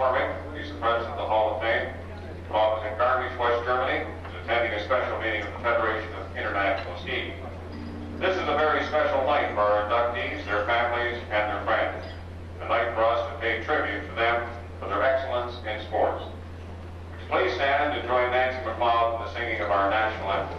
performing. He's the president of the Hall of Fame. While in Garmisch, West Germany, is attending a special meeting of the Federation of International Ski. This is a very special night for our inductees, their families, and their friends. A night for us to pay tribute to them for their excellence in sports. Please stand and join Nancy McLeod in the singing of our national anthem.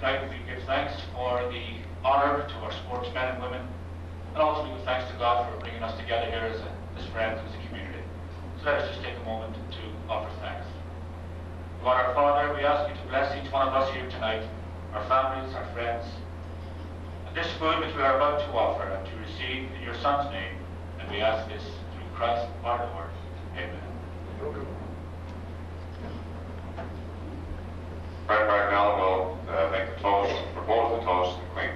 Tonight we give thanks for the honor to our sportsmen and women, and also we give thanks to God for bringing us together here as friends, as a community. So let us just take a moment to offer thanks. God our Father, we ask you to bless each one of us here tonight, our families, our friends, and this food which we are about to offer and to receive in your Son's name, and we ask this through Christ our Lord. Amen. Fred Bracknell will make the toast, propose the toast to the Queen.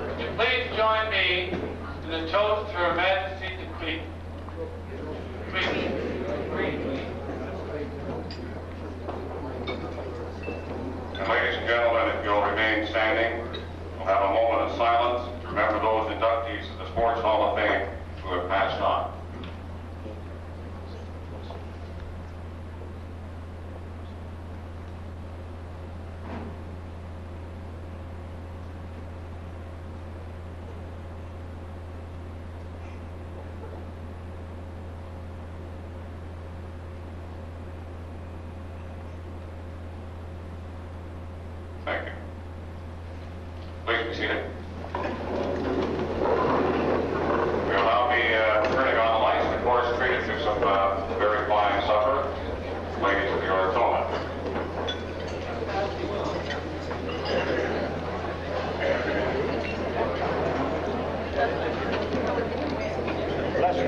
Would you please join me in the toast to Her Majesty the Queen? And ladies and gentlemen, if you'll remain standing, we'll have a moment of silence to remember those inductees of the Sports Hall of Fame who have passed on. Thank you. Please be seated. We'll now be turning on the lights and, of course, treated to some very fine supper. Ladies of the Oratomo. Bless you.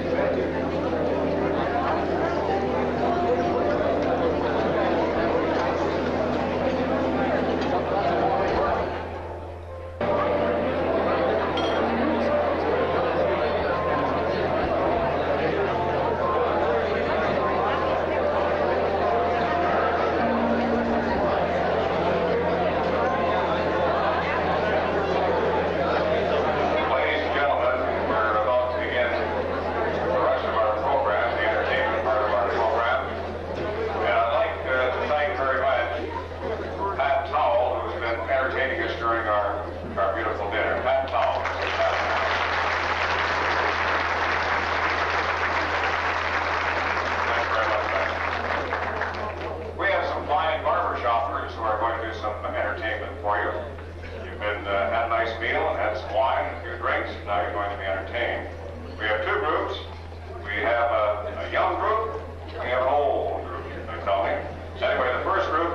Anyway, the first group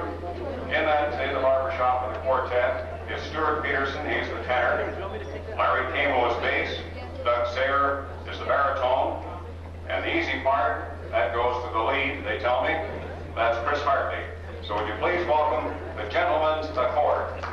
in that, say, the barber shop and the quartet, is Stuart Peterson, he's the tenor. Larry Camo is bass. Doug Sayer is the baritone. And the easy part, that goes to the lead, they tell me. That's Chris Hartley. So would you please welcome the Gentlemen's Accord.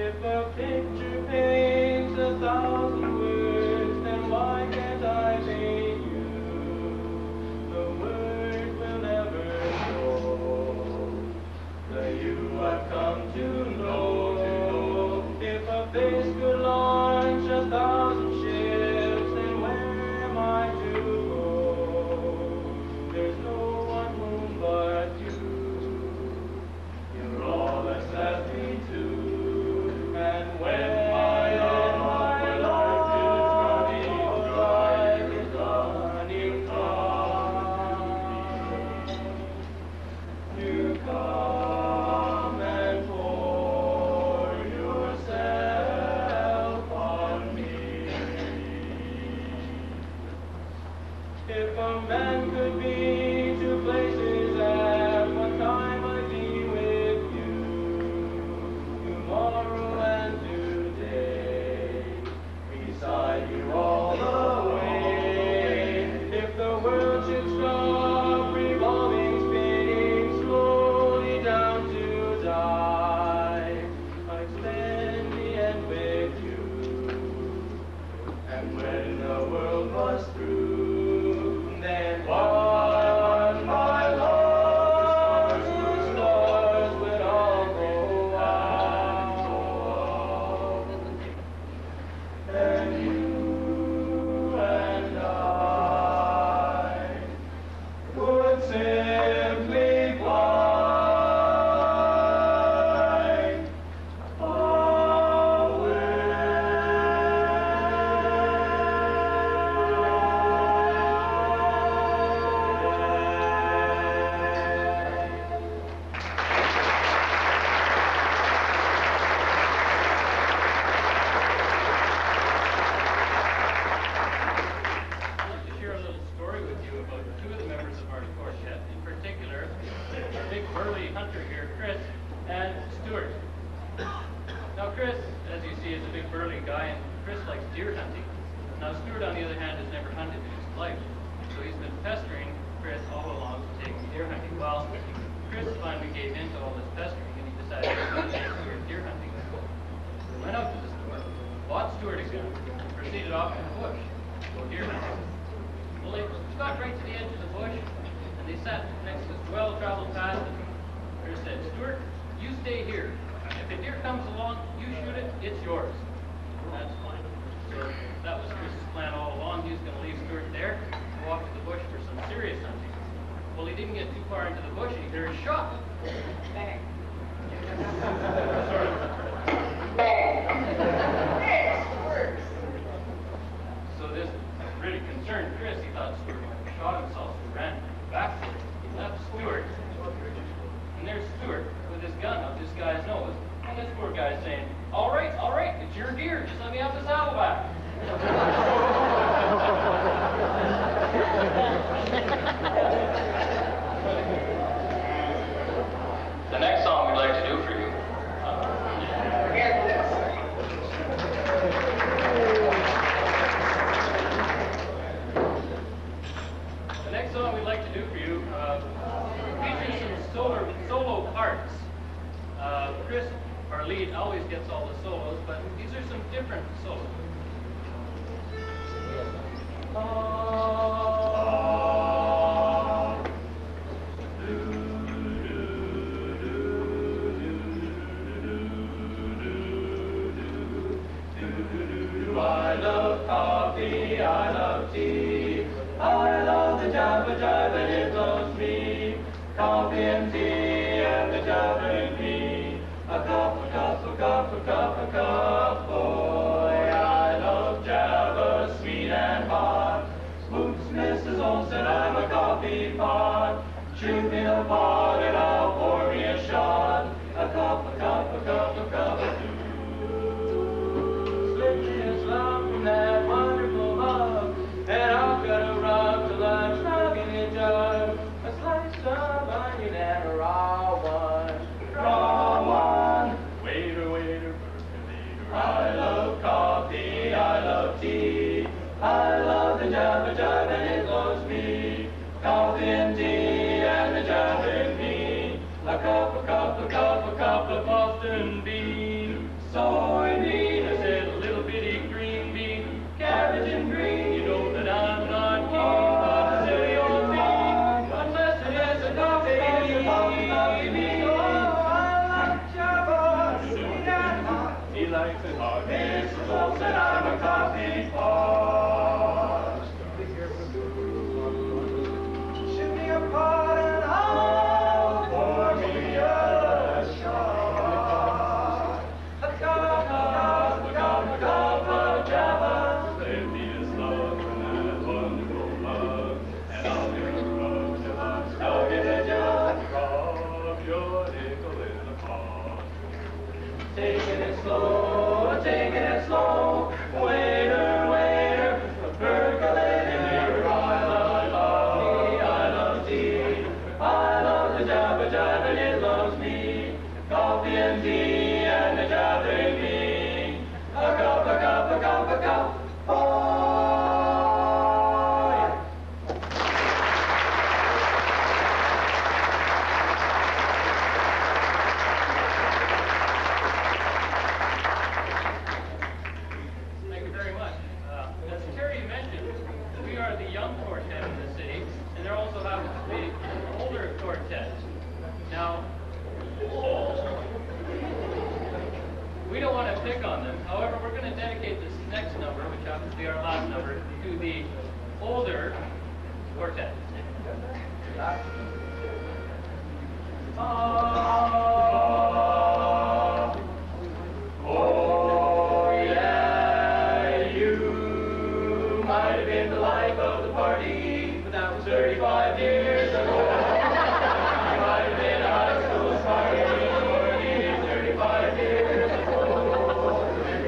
If a picture paints 1,000 words, then why can't I paint you? The words will never show the you I've come to know. If a face could launch 1,000 ships, then where am I to go? There's no one whom but you. You're all that's left me to. And when my life is running dry, you come and pour yourself on me. If a man could be two places at one time, I'd be with you. Tomorrow and today, beside you all the way. If the world should stop revolving, spinning slowly down to die, I'd spend the end with you. And when the world was through, then what, my love, the stars would all go out. And you and I would simply fly I'd like to share a little story with you about two of the members of our quartet, in particular, our big burly hunter here, Chris, and Stuart. Now Chris, as you see, is a big burly guy, and Chris likes deer hunting. Now Stuart, on the other hand, has never hunted in his life, so he's been pestering Chris all along to take him deer hunting. Well, Chris finally gave in to all this pestering, and he decided he was going to take Stuart deer hunting. He went out to the store, bought Stuart a gun, and proceeded off in the bush to go deer hunting. Well, they got right to the edge of the bush, and they sat next to this well-traveled path, and Chris said, "Stuart, you stay here. If a deer comes along, you shoot it, it's yours." And that's fine. So that was Chris's plan all along. He was going to leave Stuart there and go off to the bush for some serious hunting. Well, he didn't get too far into the bush, and he heard a shot. Bang. So this really concerned Chris. He thought Stuart might have shot himself, so he ran back for it. He left Stuart. And there's Stuart with his gun up this guy's nose. And this poor guy's saying, all right, it's your deer. Just let me have the saddle back." The next song we'd like to do for you. The next song we'd like to do for you features some solo parts. Chris, our lead, always gets all the solos, but these are some different solos. I love coffee, I love tea, I love the jabba jabba and it loves me. Coffee and tea and the jabba and me. A cup, a cup, a cup, a cup, a cup. Boy, I love jabba, sweet and hot. Spooks, Mrs. Olsen, I'm a coffee pot. Shoot me the pot and I'll pour me a shot. A cup, a cup, a cup, a cup, a two. Slip me a slump from that wonderful mug, and I'll cut a rug till I'm snug in a jug. A slice of onion and a raw one. Raw one. Waiter, waiter, percolator. I love coffee, I love tea. I love the jabba jabba and it loves me. Coffee and tea and the jabba and me. A cup, a cup, a cup, a cup of Boston bean. So young quartet in the city, and there also happens to be an older quartet. Now, we don't want to pick on them. However, we're going to dedicate this next number, which happens to be our last number, to the older quartet. Oh yeah, you might have been the life of the party, but that was 35 years ago. You might have been a high school party 35 years ago.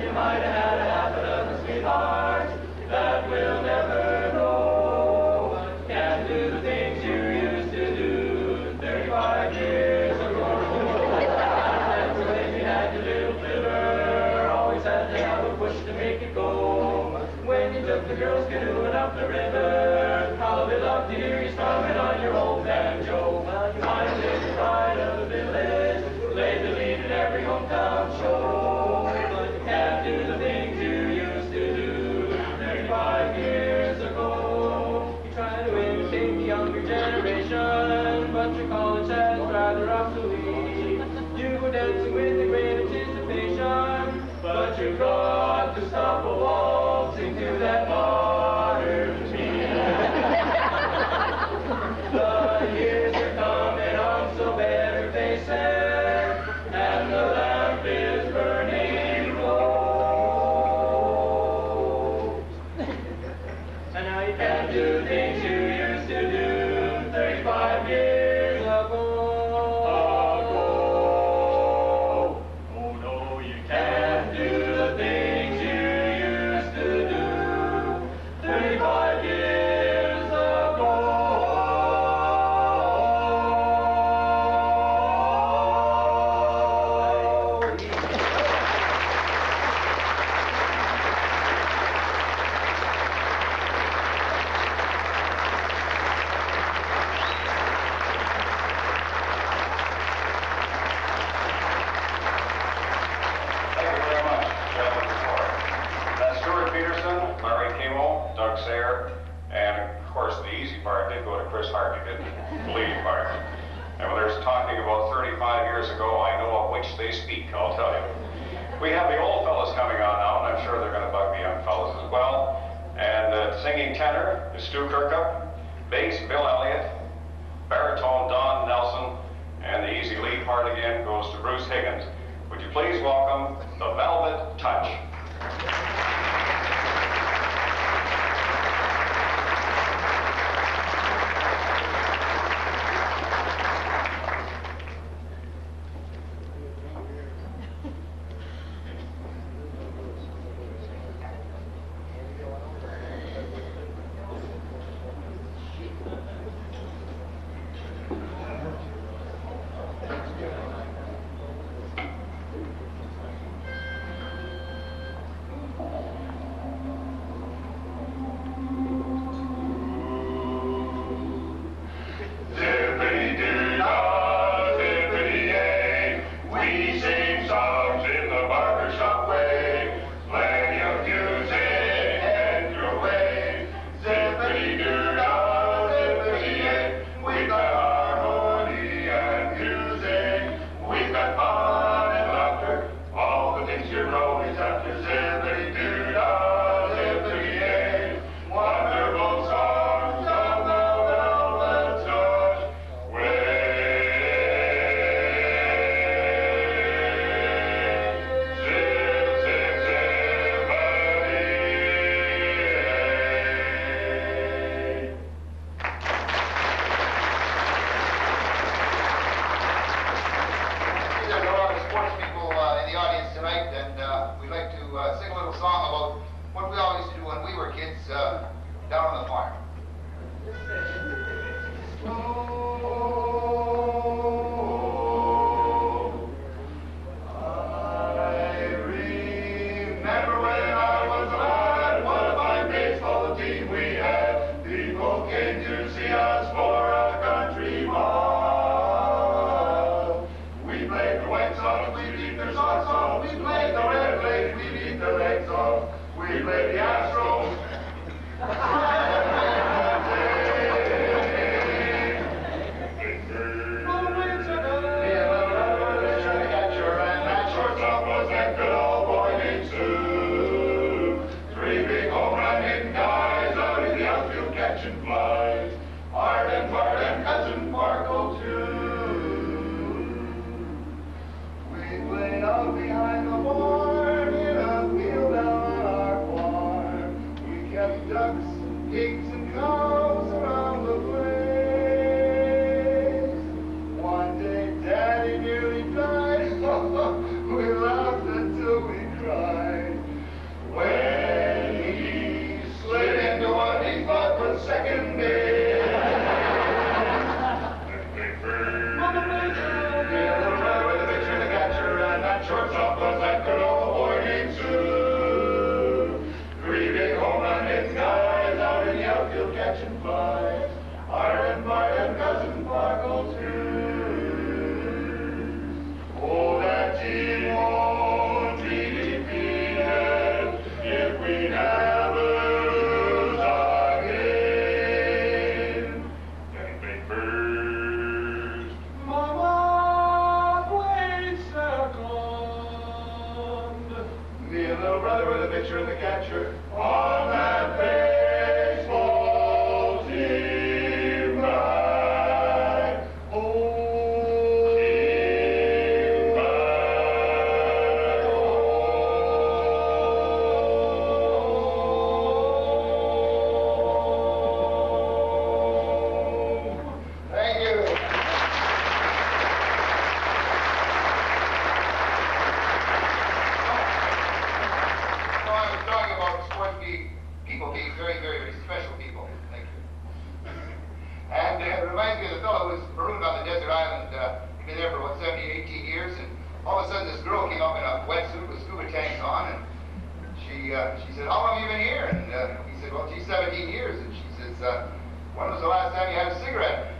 You might have had a half a dozen sweethearts that will never know. Can't do the things you used to do 35 years ago. That's when you had your little flivver, always had to have a push to make it go. When you took the girls canoeing up the river, how they loved to hear you strumming on your old banjo. Well, you might have been the pride of the village, played the lead in every hometown show. But you can't do the things you used to do 35 years ago. You try to imitate the younger generation, but your college has rather obsolete. You go dancing with a great anticipation, but you've got to stop a waltzing to that modern beat. The years are coming on, so better face it, and the lamp is burning low. And now you can't do things you used to do 35 years ago. Oh no, you can't do the things you used to do 35 years ago. Thank you very much, gentlemen before. That's Stuart Peterson, Larry Kimmel, Doug Sayre, and of course the easy part did go to Chris Harvey, didn't it? The lead part. And when there's talking about 35 years ago, I know of which they speak, I'll tell you. We have the old fellas coming on now, and I'm sure they're going to bug the young fellas as well. And singing tenor is Stu Kirkup, bass Bill Elliott, baritone Don Nelson, and the easy lead part again goes to Bruce Higgins. Would you please welcome the Velvet Touch. catching flies. Hard and cousin Sparkle too. We played out behind the barn in a field down on our farm. We kept ducks, pigs, and cows around the place. One day Daddy nearly died. We laughed until we cried. When he slid into what he thought was second base. Shortstop was that good old boy named Sue. 3 big home run hitting guys out in the outfield catching flies. Iron Martin, cousin Sparkle too. Oh, that team won't be defeated if we never lose again. Getting big first. Mama played second. Me and little brother were the pitcher and the catcher on that baseball team night. Oh, team night. Oh. Thank you. People being very, very, very special people. Thank you. And it reminds me of the fellow who was marooned on the desert island. He'd been there for, 17, 18 years, and all of a sudden this girl came up in a wetsuit with scuba tanks on, and she said, "How long have you been here?" And he said, "Well, geez, 17 years." And she says, "When was the last time you had a cigarette?"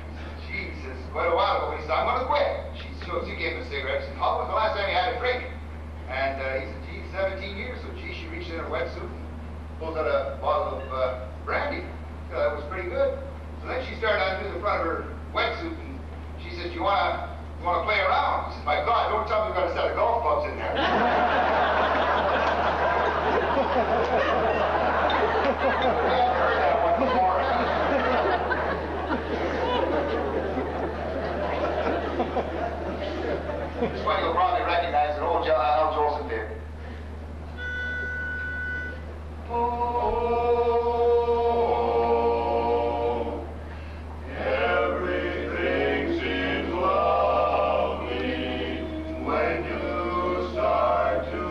She says, "Quite a while ago." He said, "I'm going to quit." She gave him a cigarette. She said, "How was the last time you had a drink?" And he said, "Gee, 17 years." So, gee, she reached in her wetsuit, pulls out a bottle of brandy. So that was pretty good. So then she started undue the front of her wetsuit, and she said, you wanna play around?" He said, "My God, don't tell me we've got a set of golf clubs in there." We haven't heard that one before. This one you'll probably recognize that old Al Jolson did. Oh, everything seems lovely when you start to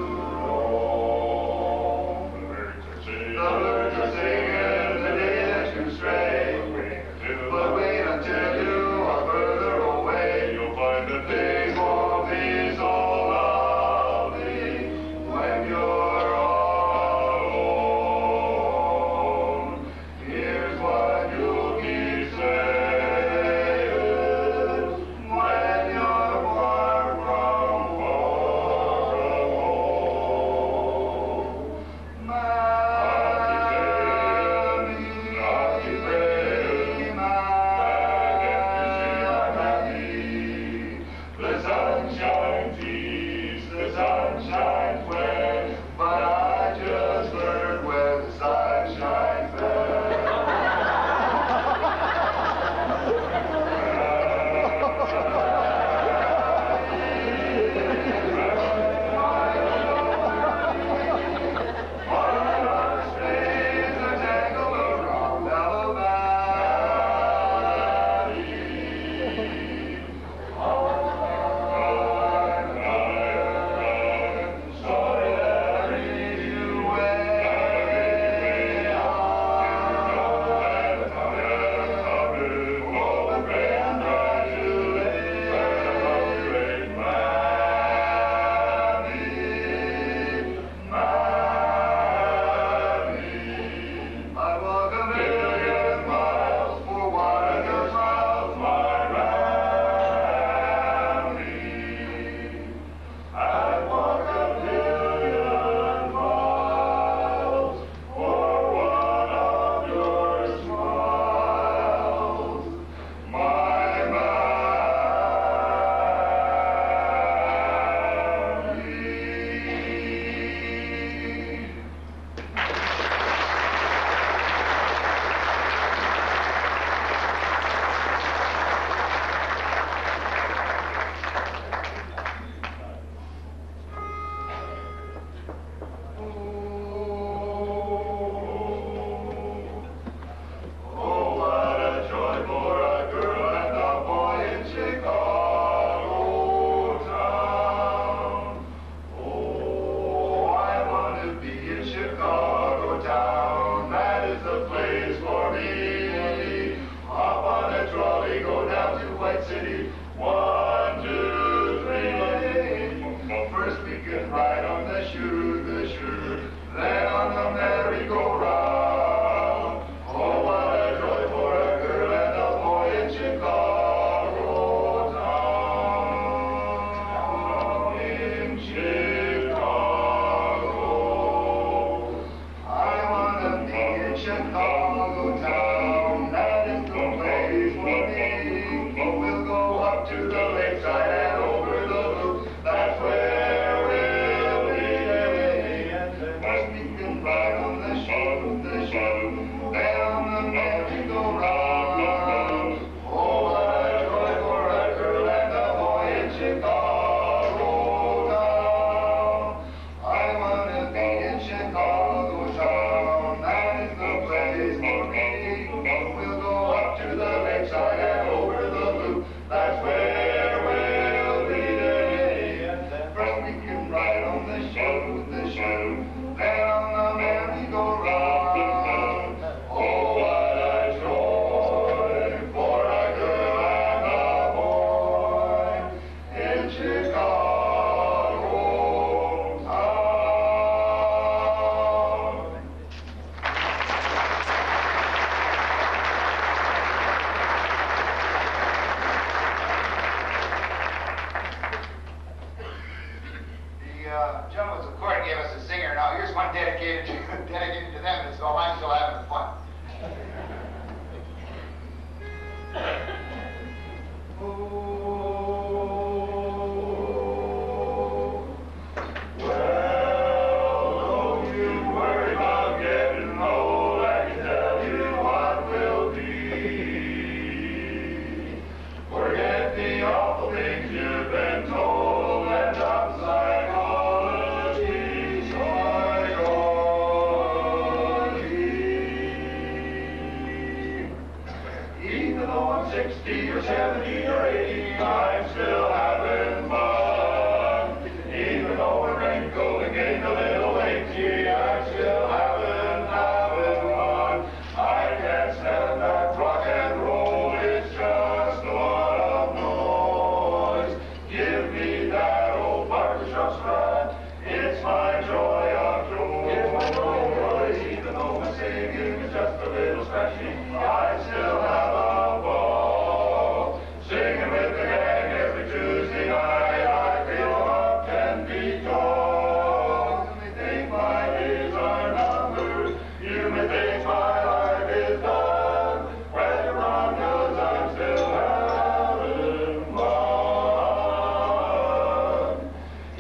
I'm 60 or 70 or 80, I'm still having fun. Even though I'm wrinkled and getting a little lazy, I'm still having fun. I can't stand that rock and roll, it's just a lot of noise. Give me that old barbershop strut, it's my joy of joy. It's my joy, even though my singing is just a little scratchy, I still have a ball. Singing with the gang every Tuesday night, I feel about 10 feet tall. You may think my days are numbered, you may think my life is done. Well, you're wrong, 'cause I'm still having fun.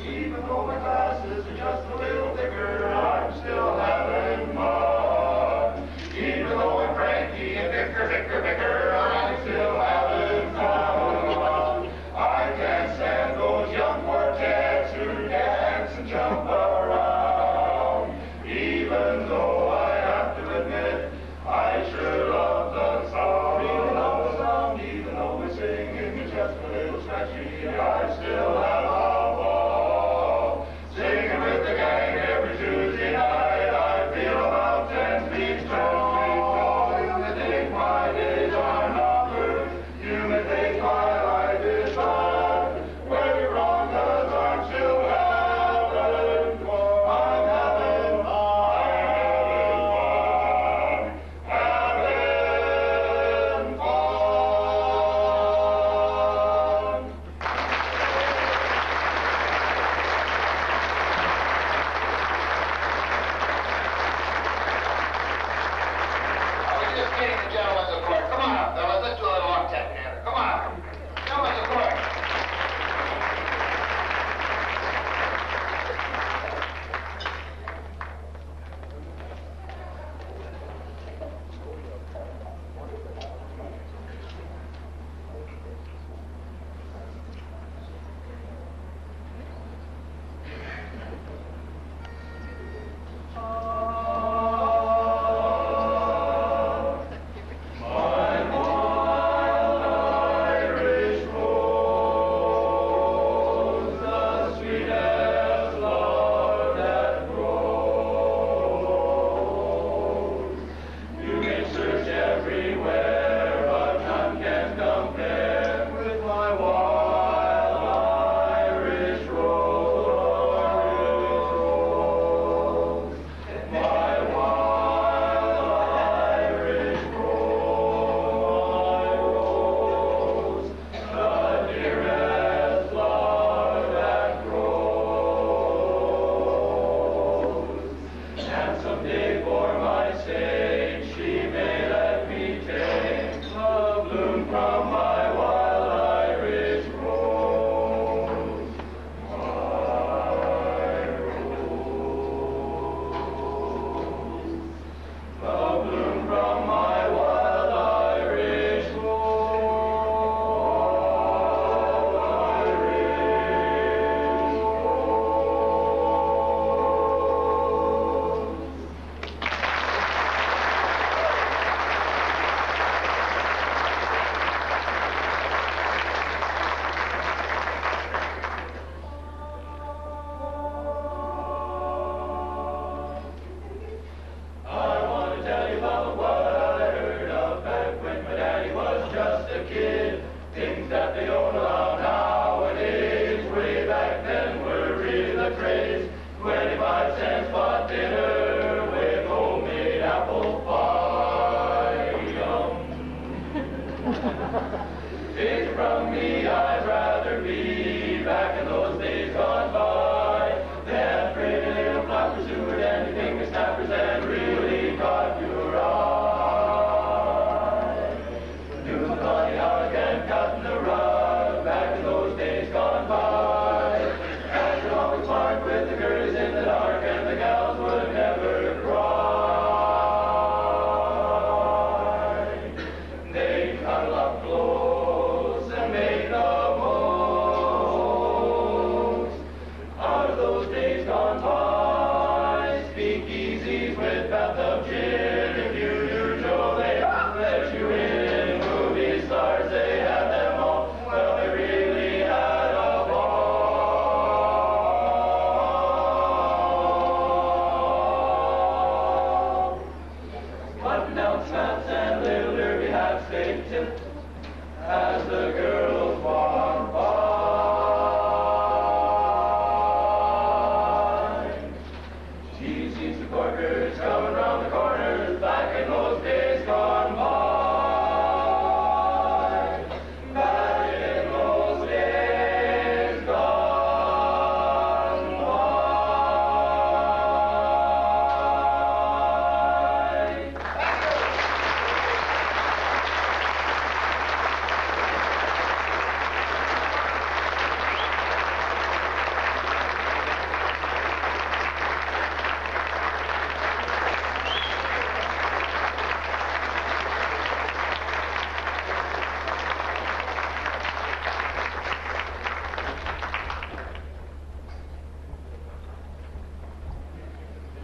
Even though my glasses are just a little thicker, I'm still having fun. Even though I'm cranky and bicker, I'm still having fun. I can't stand those young quartets who dance and jump around. Even though I have to admit, I sure love the sound. Even though my singing is just a little scratchy, I still have a ball. Singing with the gang every Tuesday night, I feel about 10 feet tall. You may think my days are numbered, you may think my life is done. Well, you're wrong, 'cause I'm still having fun. I'm having fun. Having fun. I was just getting the gentleman's accord. Come on up, fellas. Let's do a little octet together. Come on. Gentleman's accord. My wild Irish rose, the sweetest love that grows. You may search everywhere, but none can compare with my wild Irish rose. My wild Irish rose, the dearest flower that grows. And someday for my sake she may let me take the bloom from my wild Irish rose. My rose. The bloom from my wild Irish rose. I want to tell you about what I heard of back when my daddy was just a kid. Things that they don't allow nowadays, way back then were really the craze. 25 cents for dinner with homemade apple pie. Yum. Take it from me, I'd rather be back in those days gone by. That pretty little flock pursued anything with snappers and really caught your eye. New Connie Howard and cutting the rug. as the girls walk by. She sees the corkers coming round the corners back in those days gone by. Back in those days gone by.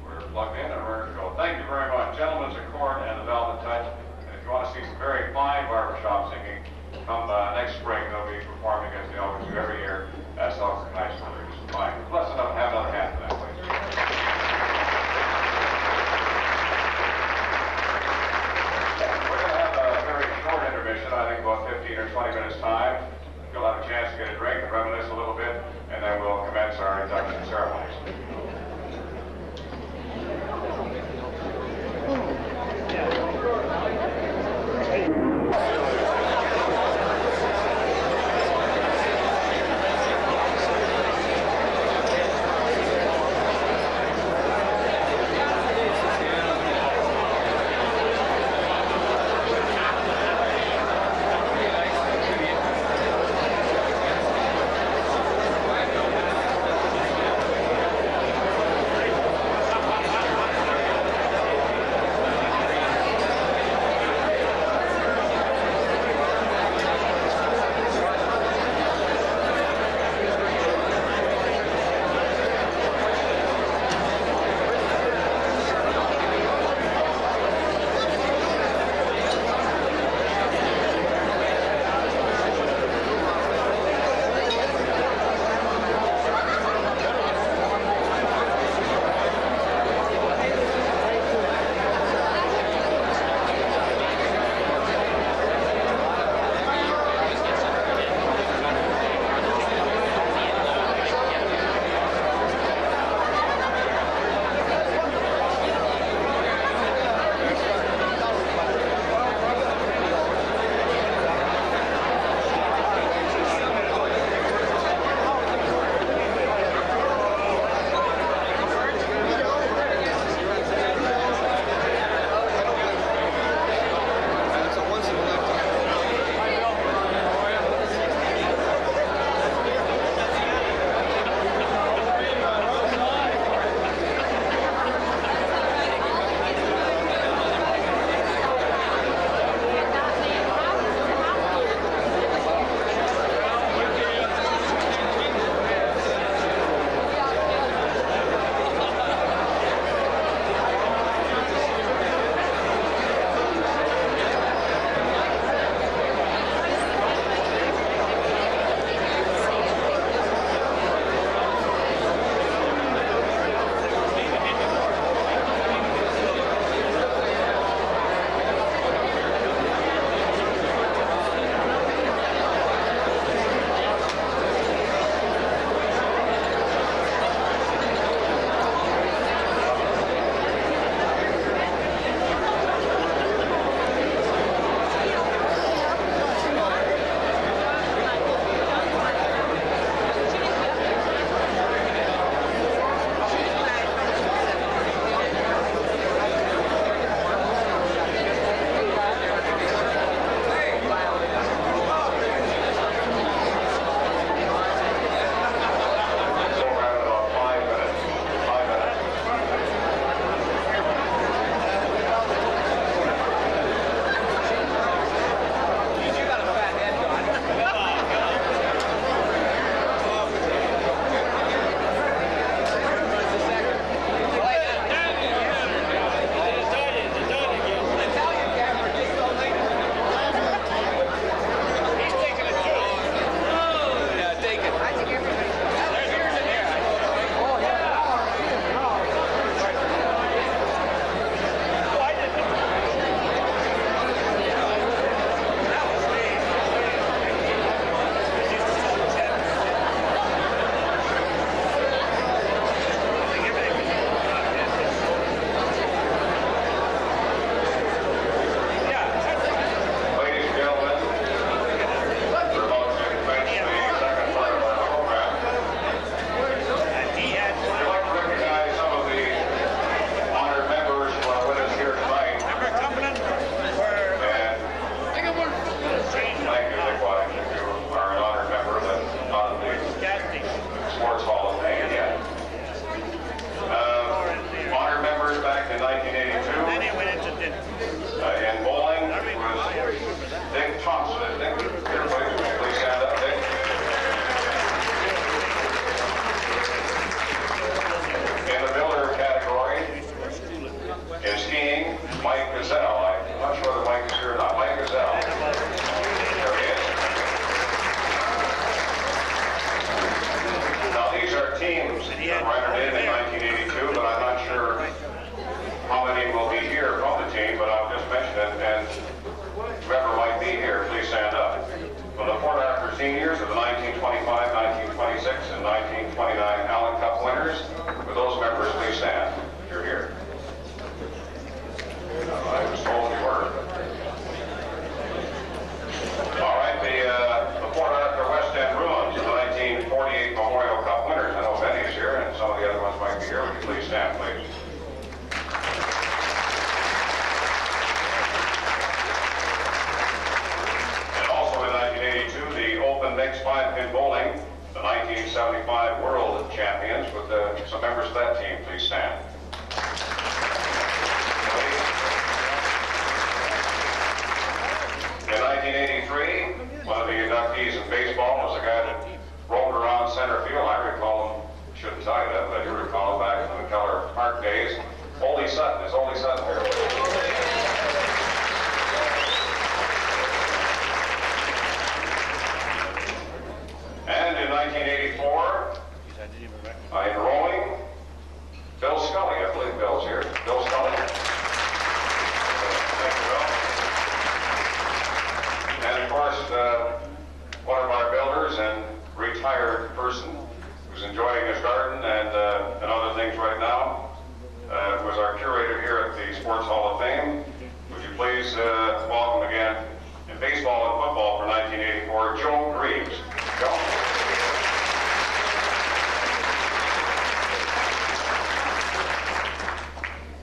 We're plugged in and we're going to go. Thank you very much, gentlemen, the court and the Velvet Touch. And if you want to see some very fine barbershop singing, come next spring. They'll be performing as they always do every year at Selkirk High School. They're just fine. Bless enough to have another hand for that, please. We're going to have a very short intermission, I think about 15 or 20 minutes time. You'll have a chance to get a drink and reminisce a little bit, and then we'll commence our induction ceremonies. Dick Thompson, I think. Here, please stand up, Dick. In the builder category, in skiing, Mike Gazelle. I'm not sure whether Mike is here or not. Mike Gazelle. There he is. Now, these are teams that were entered in 1982, but I'm not sure how many will be here from the team, but I'll just mention it, and whoever might be here, please stand up. For the Port Arthur seniors of the 1925, 1926, and 1929 Allen Cup winners, with those members, please stand. You're here. I was told you were. All right, the Port Arthur West End Bruins of the 1948 Memorial Cup winners. I know Benny's here, and some of the other ones might be here. Would you please stand, please? Mixed five-pin bowling, the 1975 World Champions, with some members of that team, please stand. In 1983, one of the inductees in baseball was a guy that rolled around center field. I recall him, shouldn't tell you that, but I do recall him back in the Keller Park days. Ole Sutton. Is Ole Sutton here? And in 1984, in rowing, Bill Scully, I believe Bill's here. Bill Scully. Thank you, Bill. And of course, one of our builders and retired person who's enjoying his garden and other things right now was our curator here at the Sports Hall of Fame. Would you please welcome again in baseball and football for 1984, Joe Greaves. Joe.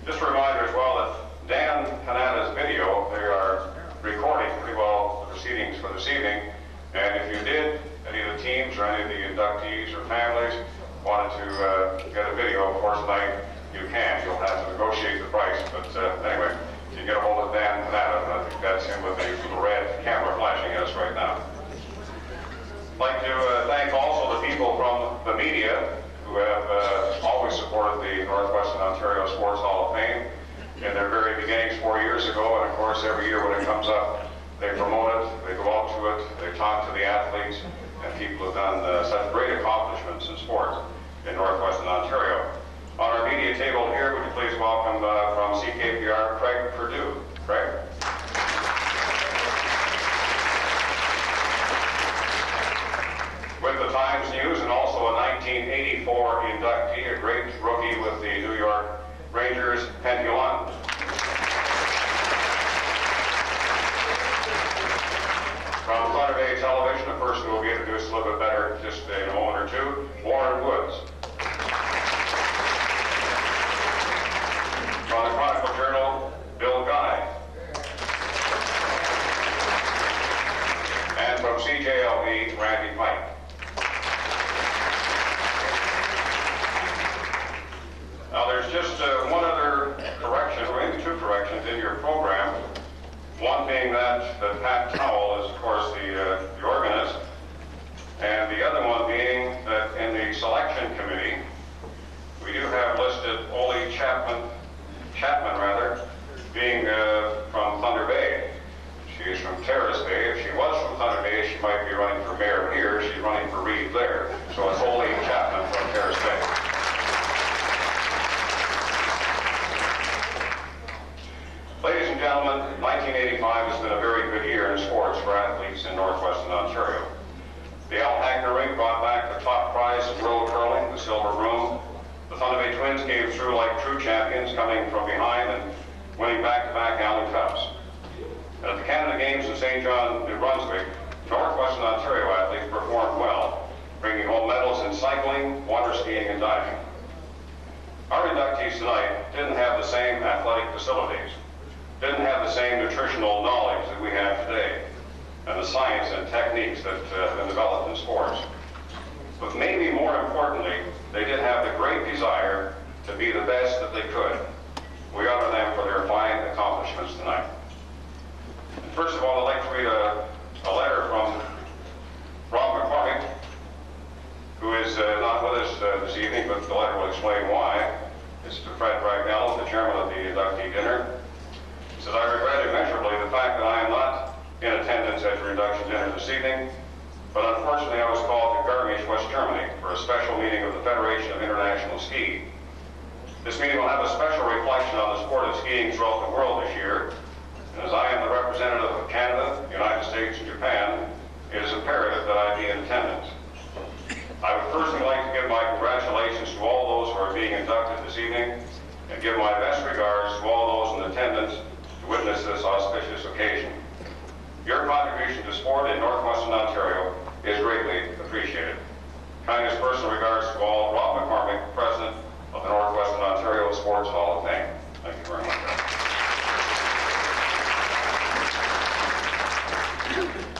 Just a reminder as well that Dan Canada's video, they are recording pretty well the proceedings for this evening. And if you did, any of the teams or any of the inductees or families wanted to get a video, of course, tonight, you can. You'll have to negotiate the price. But anyway, you can get a hold of Dan Canada. I think that's him with the little red camera flashing at us right now. I'd like to thank also the people from the media who have always supported the Northwestern Ontario Sports Hall of Fame in their very beginnings 4 years ago, and of course every year when it comes up, they promote it, they go out to it, they talk to the athletes and people who have done such great accomplishments in sports in Northwestern Ontario. On our media table here, would you please welcome from CKPR, Craig Perdue. Craig? With the Times News and also a 1984 inductee, a great rookie with the New York Rangers, Pentulon. From Thunder Bay Television, a person who will be introduced a little bit better just in a moment or two, Warren Woods. From the Chronicle Journal, Bill Guy. And from CJLV, Randy Pike. Now there's just one other correction, or maybe two corrections in your program. One being that Pat Towell is, of course, the organist, and the other one being that in the selection committee, we do have listed Ole Chapman, being from Thunder Bay. She is from Terrace Bay. If she was from Thunder Bay, she might be running for mayor here. She's running for Reeve there. So it's Ole Chapman from Terrace Bay. Ladies and gentlemen, 1985 has been a very good year in sports for athletes in Northwestern Ontario. The Al Hackner Rink brought back the top prize in world curling, the silver broom. The Thunder Bay Twins came through like true champions, coming from behind and winning back-to-back Allen Cups. And at the Canada Games in St. John, New Brunswick, Northwestern Ontario athletes performed well, bringing home medals in cycling, water skiing, and diving. Our inductees tonight didn't have the same athletic facilities, didn't have the same nutritional knowledge that we have today, and the science and techniques that have been developed in sports. But maybe more importantly, they did have the great desire to be the best that they could. We honor them for their fine accomplishments tonight. First of all, I'd like to read a letter from Rob McCormick, who is not with us this evening, but the letter will explain why. It's to Fred Bragnell, the chairman of the inductee dinner. He says, I regret immeasurably the fact that I am not in attendance at your induction dinner this evening, but unfortunately I was called to Garmisch, West Germany, for a special meeting of the Federation of International Ski. This meeting will have a special reflection on the sport of skiing throughout the world this year, and as I am the representative of Canada, the United States, and Japan, it is imperative that I be in attendance. I would personally like to give my congratulations to all those who are being inducted this evening, and give my best regards to all those in attendance to witness this auspicious occasion. Your contribution to sport in Northwestern Ontario is greatly appreciated. Kindest personal regards to all. Rob McCormick, President of the Northwestern Ontario Sports Hall of Fame. Thank you very much.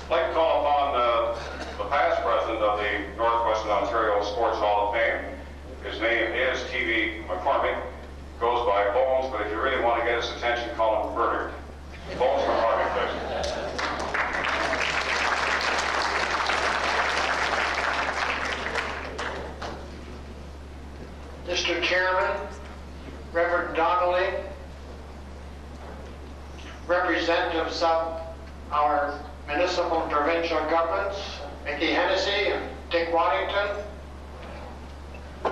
I'd like to call upon the past president of the Northwestern Ontario Sports Hall of Fame. His name is T.V. McCormick. Goes by Bones, but if you really want to get his attention, call him Bernard. Bones McCormick, please. Mr. Chairman, Reverend Donnelly, representatives of our municipal and provincial governments, Mickey Hennessy and Dick Waddington,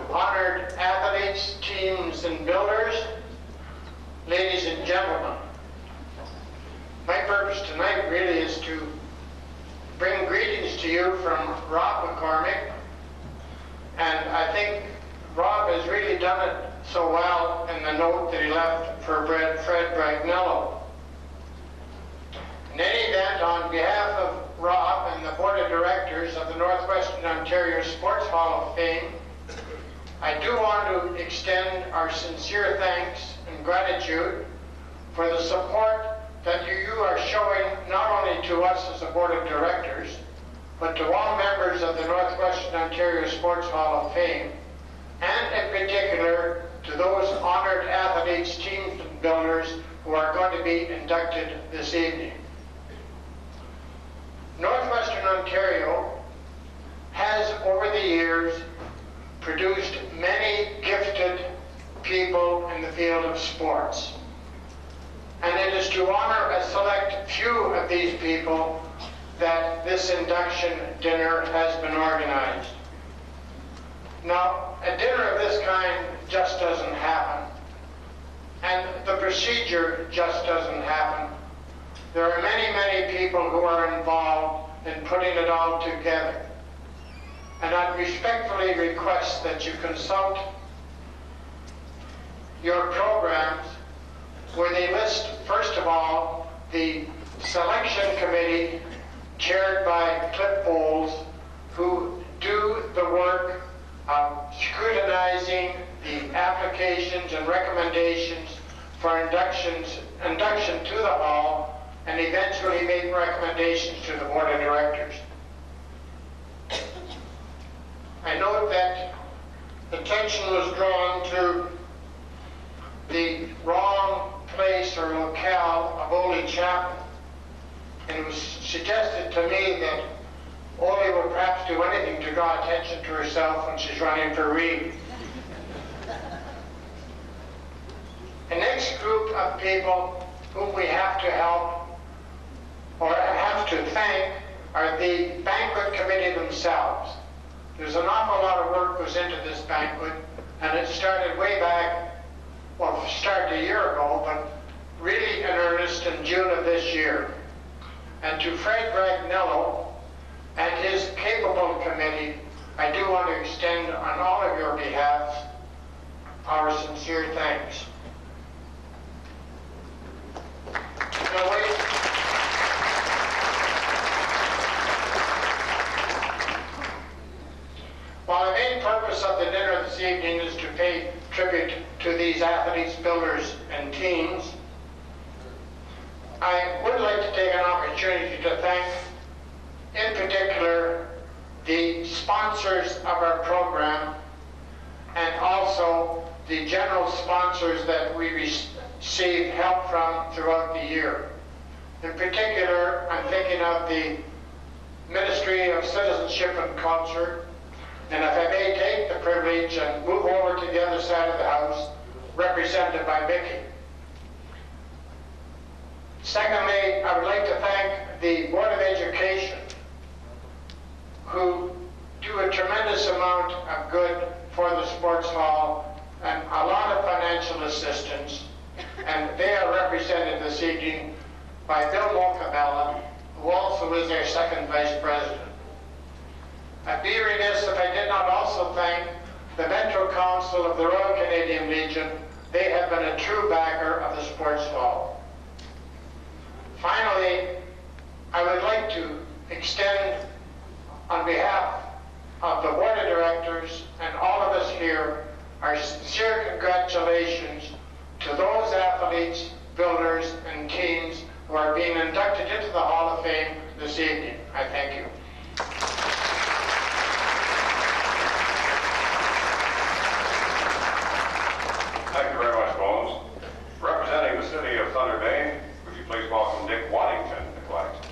honored athletes, teams, and builders, ladies and gentlemen. My purpose tonight really is to bring greetings to you from Rob McCormick, and I think Rob has really done it so well in the note that he left for Fred Bragnello. In any event, on behalf of Rob and the Board of Directors of the Northwestern Ontario Sports Hall of Fame, I do want to extend our sincere thanks and gratitude for the support that you are showing not only to us as a Board of Directors, but to all members of the Northwestern Ontario Sports Hall of Fame, and in particular to those honored athletes, teams, and builders who are going to be inducted this evening. Northwestern Ontario has, over the years, produced many gifted people in the field of sports. And it is to honor a select few of these people that this induction dinner has been organized. Now, a dinner of this kind just doesn't happen, and the procedure just doesn't happen. There are many, many people who are involved in putting it all together. And I'd respectfully request that you consult your programs where they list, first of all, the selection committee chaired by Cliff Bowles, who do the work of scrutinizing the applications and recommendations for induction to the hall, and eventually make recommendations to the Board of Directors. I note that attention was drawn to the wrong place or locale of Ole Chapman, and it was suggested to me that Ole would perhaps do anything to draw attention to herself when she's running for Reed. The next group of people whom we have to help or have to thank are the banquet committee themselves. There's an awful lot of work goes into this banquet, and it started way back, well, started a year ago, but really in earnest in June of this year. And to Fred Bragnello and his capable committee, I do want to extend on all of your behalves our sincere thanks. Now, while the main purpose of the dinner this evening is to pay tribute to these athletes, builders, and teams, I would like to take an opportunity to thank, in particular, the sponsors of our program and also the general sponsors that we receive help from throughout the year. In particular, I'm thinking of the Ministry of Citizenship and Culture, and if I may take the privilege and move over to the other side of the House, represented by Mickey. Secondly, I would like to thank the Board of Education, who do a tremendous amount of good for the sports hall and a lot of financial assistance, and they are represented this evening by Bill Mocabella, who also is their second vice president. I'd be remiss if I did not also thank the Metro Council of the Royal Canadian Legion. They have been a true backer of the sports hall. Finally, I would like to extend, on behalf of the Board of Directors and all of us here, our sincere congratulations to those athletes, builders, and teams who are being inducted into the Hall of Fame this evening. I thank you. Thank you very much, Bones. Representing the city of Thunder Bay, would you please welcome Dick Waddington. Dick Waddington.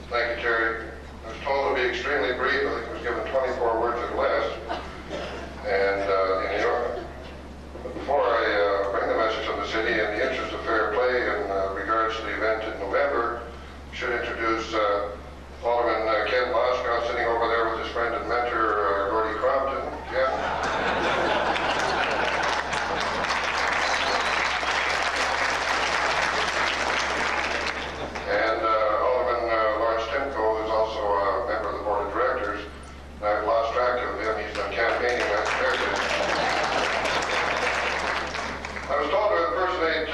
Thank you, Terry. I was told to be extremely brief. I think I was given 24 words or less. And but before I bring the message of the city, in the interest of fair play in regards to the event in November, I should introduce Alderman Ken Boscott sitting over there with his friend and mentor, Gordy Crompton. Ken. And is also a member of the Board of Directors. I've lost track of him. He's been campaigning on Thursday. I was told to impersonate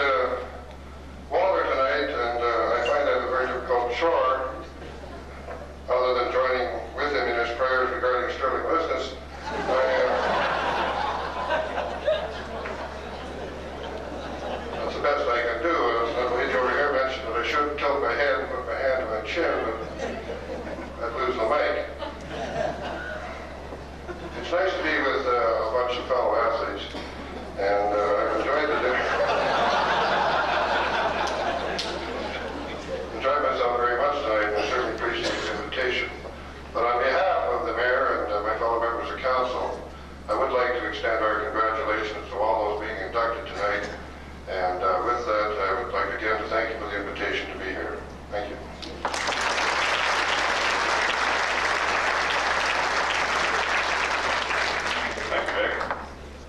Walter tonight, and I find that a very difficult chore, other than joining with him in his prayers regarding sterling business. That's the best I can do. The lady over here mentioned that I shouldn't tilt my head and put my hand to my chin, but I'd lose the mic. It's nice to be with a bunch of fellow athletes, and I've enjoyed myself very much tonight, and I certainly appreciate the invitation. But on behalf of the mayor and my fellow members of council, I would like to extend our congratulations to all those being inducted tonight. And with that, I would like again to thank you for the invitation to be here. Thank you. Thank you, Dick.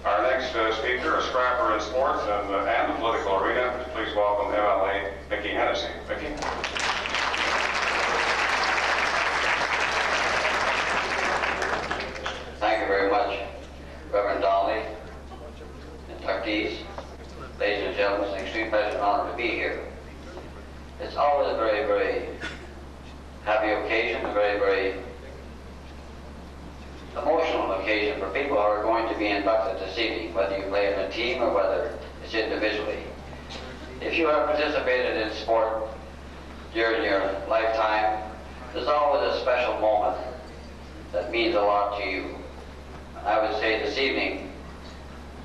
Our next speaker, a scrapper in sports and the political arena. Please welcome MLA Mickey Hennessy. Mickey. Thank you very much, Reverend Donnelly, inductees, ladies and gentlemen. It's an extreme pleasure and honor to be here. It's always a very, very happy occasion, a very, very emotional occasion for people who are going to be inducted this evening, whether you play in a team or whether it's individually. If you have participated in sport during your lifetime, there's always a special moment that means a lot to you. I would say this evening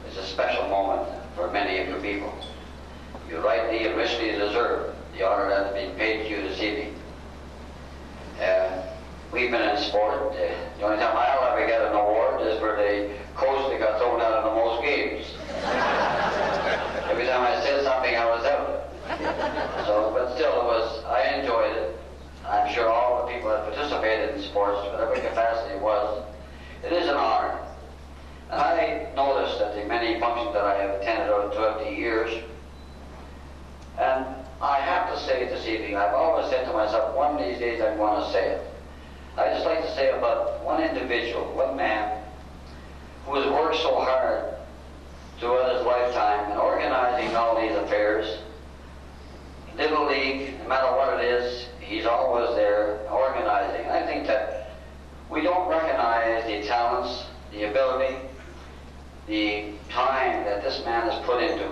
is a special moment for many of you people. You rightly and richly deserve the honor that is being paid to you this evening. We've been in sport. The only time I'll ever get an award is for the coach that got thrown out of the most games. Every time I said something, I was out. But still, I enjoyed it. I'm sure all the people that participated in sports, whatever capacity it was, it is an honor. And I noticed that the many functions that I have attended throughout the years, and I have to say it this evening, I've always said to myself, one of these days I'm going to say it. I'd just like to say about one individual, one man, who has worked so hard throughout his lifetime in organizing all these affairs. Little League, no matter what it is, he's always there organizing. I think that we don't recognize the talents, the ability, the time that this man has put into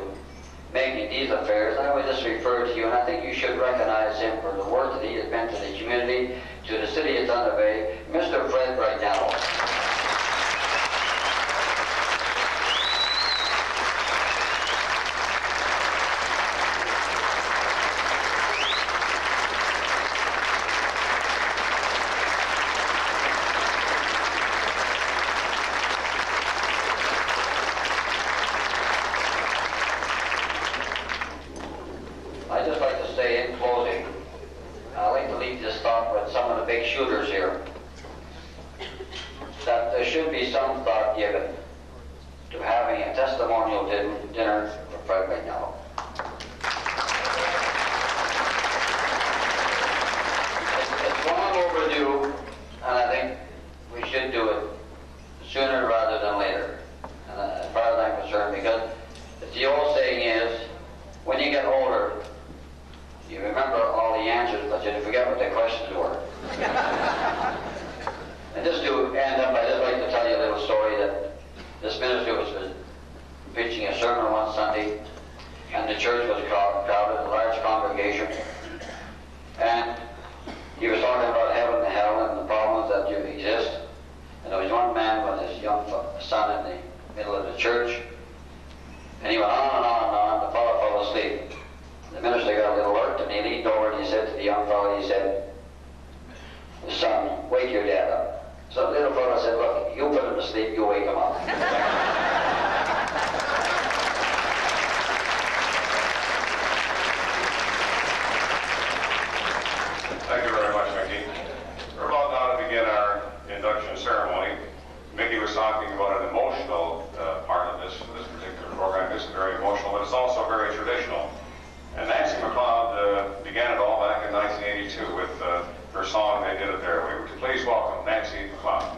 making these affairs. I would just refer to you, and I think you should recognize him for the work that he has been to the community, to the city of Thunder Bay, Mr. Fred Brignello. testimonial dinner for Fred Vignello. It's long overdue, and I think we should do it sooner rather than later, and as far as I'm concerned, because the old saying is, when you get older, you remember all the answers, but you forget what the questions were. And just to end up, I'd just like to tell you a little story that this minister was preaching a sermon one Sunday, and the church was crowded, a large congregation, and he was talking about heaven and hell and the problems that do exist. And there was one man with his young son in the middle of the church, and he went on and on and on. The fellow fell asleep. The minister got a little alert, and he leaned over and he said to the young fellow, he said, "Son, wake your dad up." So the little fellow said, "Look, you put him to sleep, you wake him up." Thank you very much, Mickey. We're about now to begin our induction ceremony. Mickey was talking about an emotional part of this particular program. This is very emotional, but it's also very traditional. And Nancy McLeod began it all back in 1982 with her song, They Did It Their Way. Would you please welcome Nancy McLeod.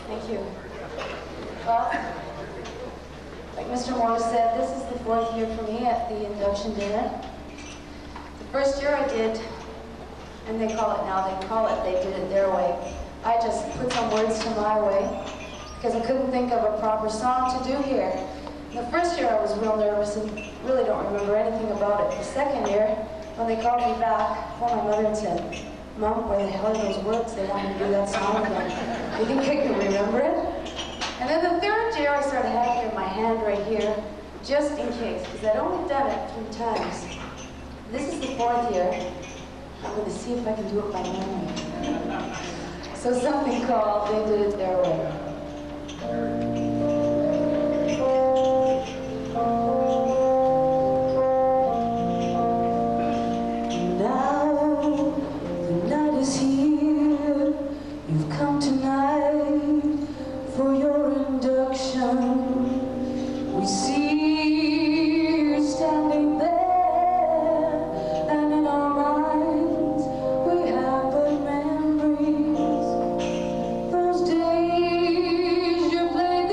Thank you. Well, like Mr. Moore said, this is the 4th year for me at the induction dinner. The first year I did, and they call it They Did It Their Way. I just put some words to my way because I couldn't think of a proper song to do here. The first year I was real nervous and really don't remember anything about it. The second year, when they called me back, I phoned my mother and said, "Mom, where the hell are those words? They want me to do that song again. Do you think I can remember it?" And then the third year I started having it in my hand right here, just in case, because I'd only done it 3 times. This is the 4th year. I'm going to see if I can do it by memory. So something called They Did It Their Way. Now the night is here. You've come tonight for your induction. We see you standing there. Those days you played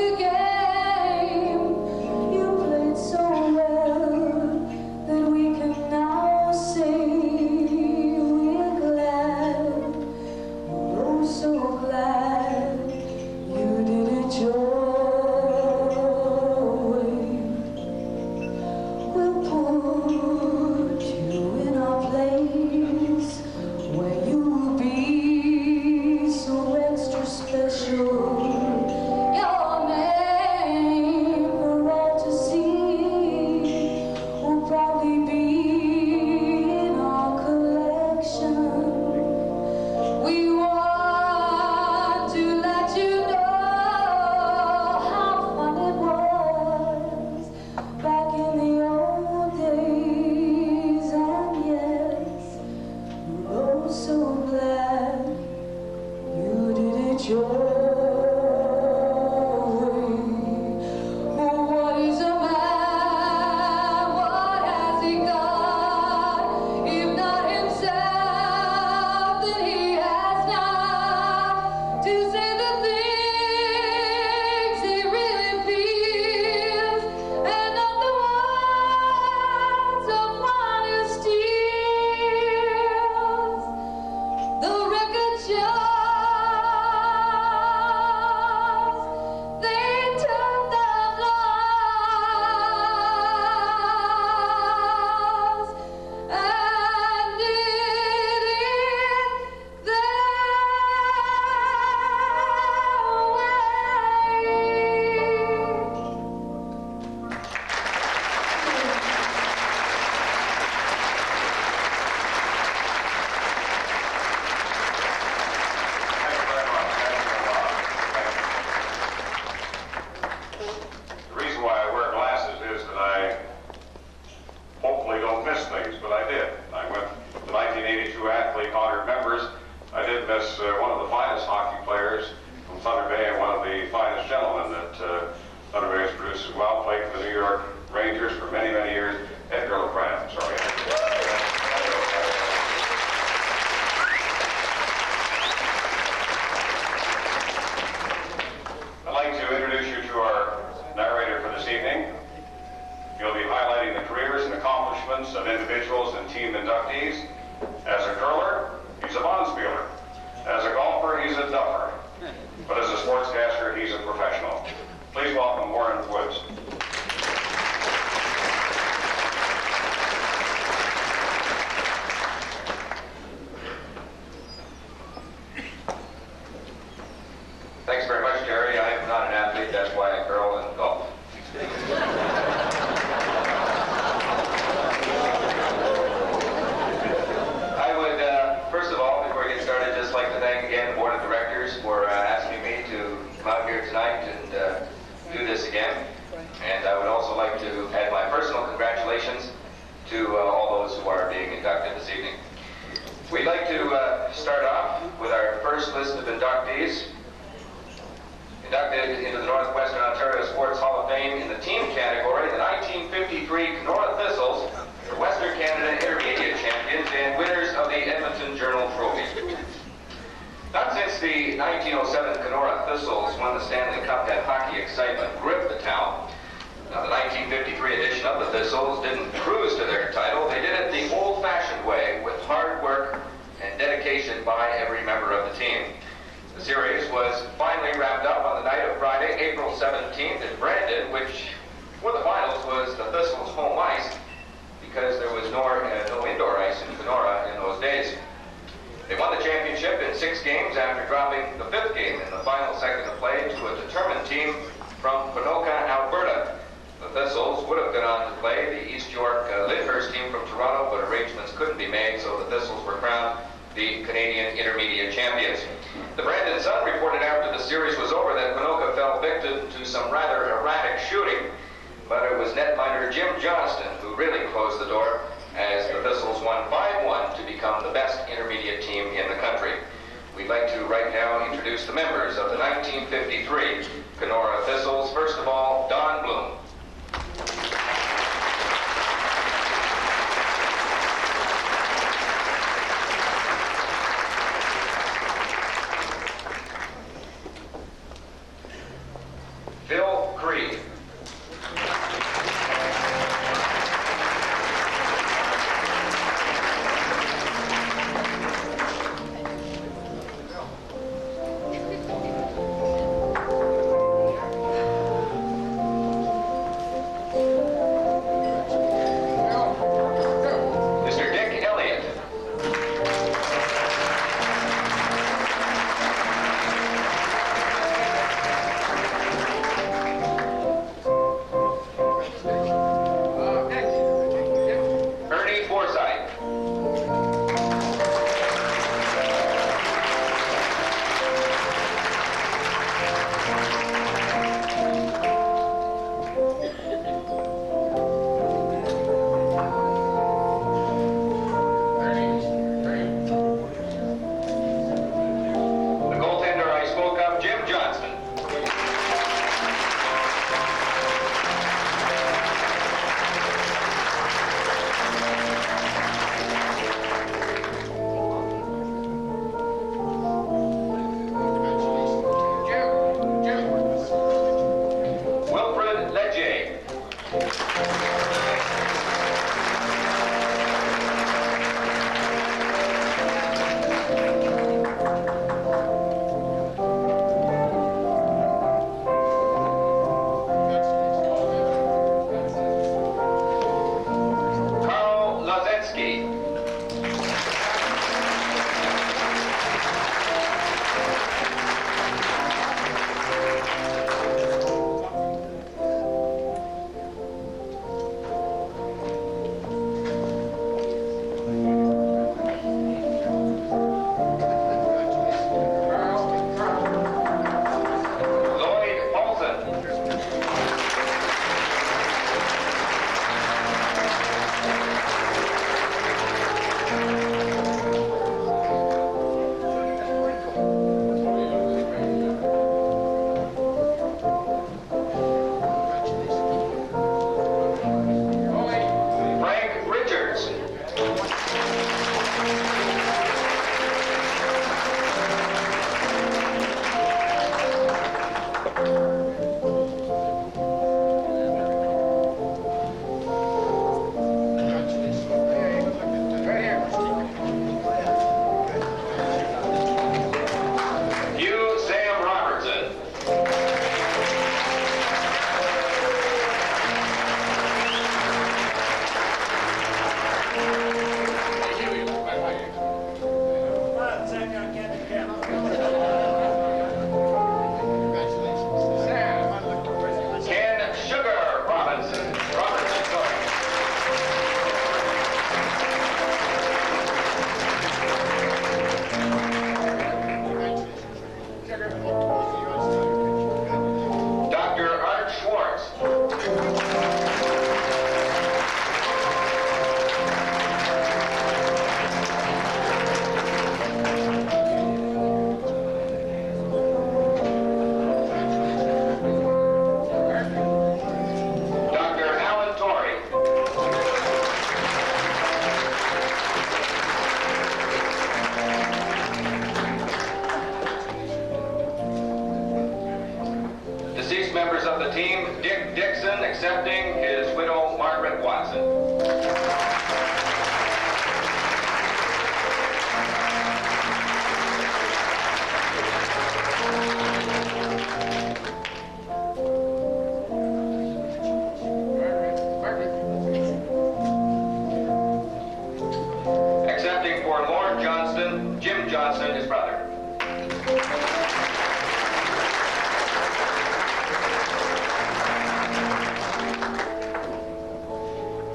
team inductees. As a curler, he's a bonspieler. As a golfer, he's a duffer. But as a sportscaster, he's a professional. Please welcome Warren Woods. Thanks very much, Jerry. I am not an athlete, that's why I curl and golf. I would, first of all, before we get started, just like to thank again the Board of Directors for asking me to come out here tonight and do this again. And I would also like to add my personal congratulations to all those who are being inducted this evening. We'd like to start off with our first list of inductees. Inducted into the Northwestern Ontario Sports Hall of Fame in the team category, the 1953 Kenora Thistles, the Western Canada Intermediate Champions and winners of the Edmonton Journal Trophy. Not since the 1907 Kenora Thistles won the Stanley Cup had hockey excitement gripped the town. Now, the 1953 edition of the Thistles didn't cruise to their title. They did it the old-fashioned way with hard work and dedication by every member of the team. The series was finally wrapped up on the night of Friday, April 17th in Brandon, which, for the finals, was the Thistles' home ice because there was no indoor ice in Kenora in those days. They won the championship in 6 games after dropping the 5th game in the final second of play to a determined team from Ponoka, Alberta. The Thistles would have gone on to play the East York Lyndhurst team from Toronto, but arrangements couldn't be made, so the Thistles were crowned the Canadian Intermediate Champions. The Brandon Sun reported after the series was over that Ponoka fell victim to some rather erratic shooting, but it was netminder Jim Johnston who really closed the door as the Thistles won 5-1 to become the best intermediate team in the country. We'd like to right now introduce the members of the 1953 Kenora Thistles. First of all, Don Bloom. Phil Creed.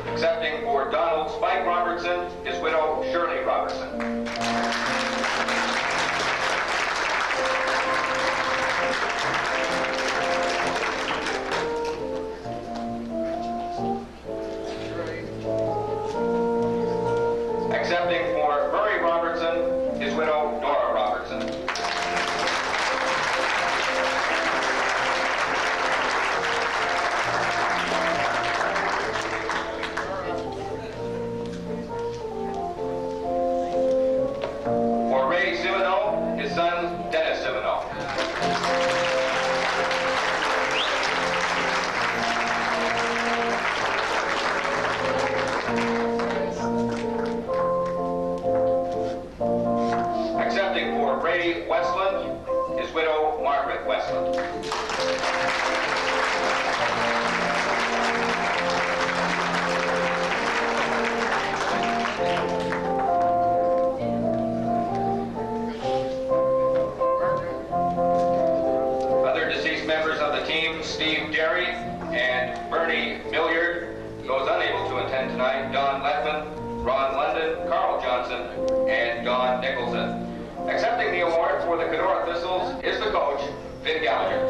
Accepting for Donald Spike Robertson, his widow Shirley Robertson. Accepting for Murray Robertson, his widow Dora Robertson. For Ray Simoneau, his son Dennis Simoneau. Accepting for Ray Westland, his widow Margaret Westland. Other deceased members of the team, Steve Derry and Bernie Milliard, those unable to attend tonight, Don Letman, Ron London, Carl Johnson, and Don Nicholson. Accepting the award for the Kenora Thistles is the coach, Vin Gallagher.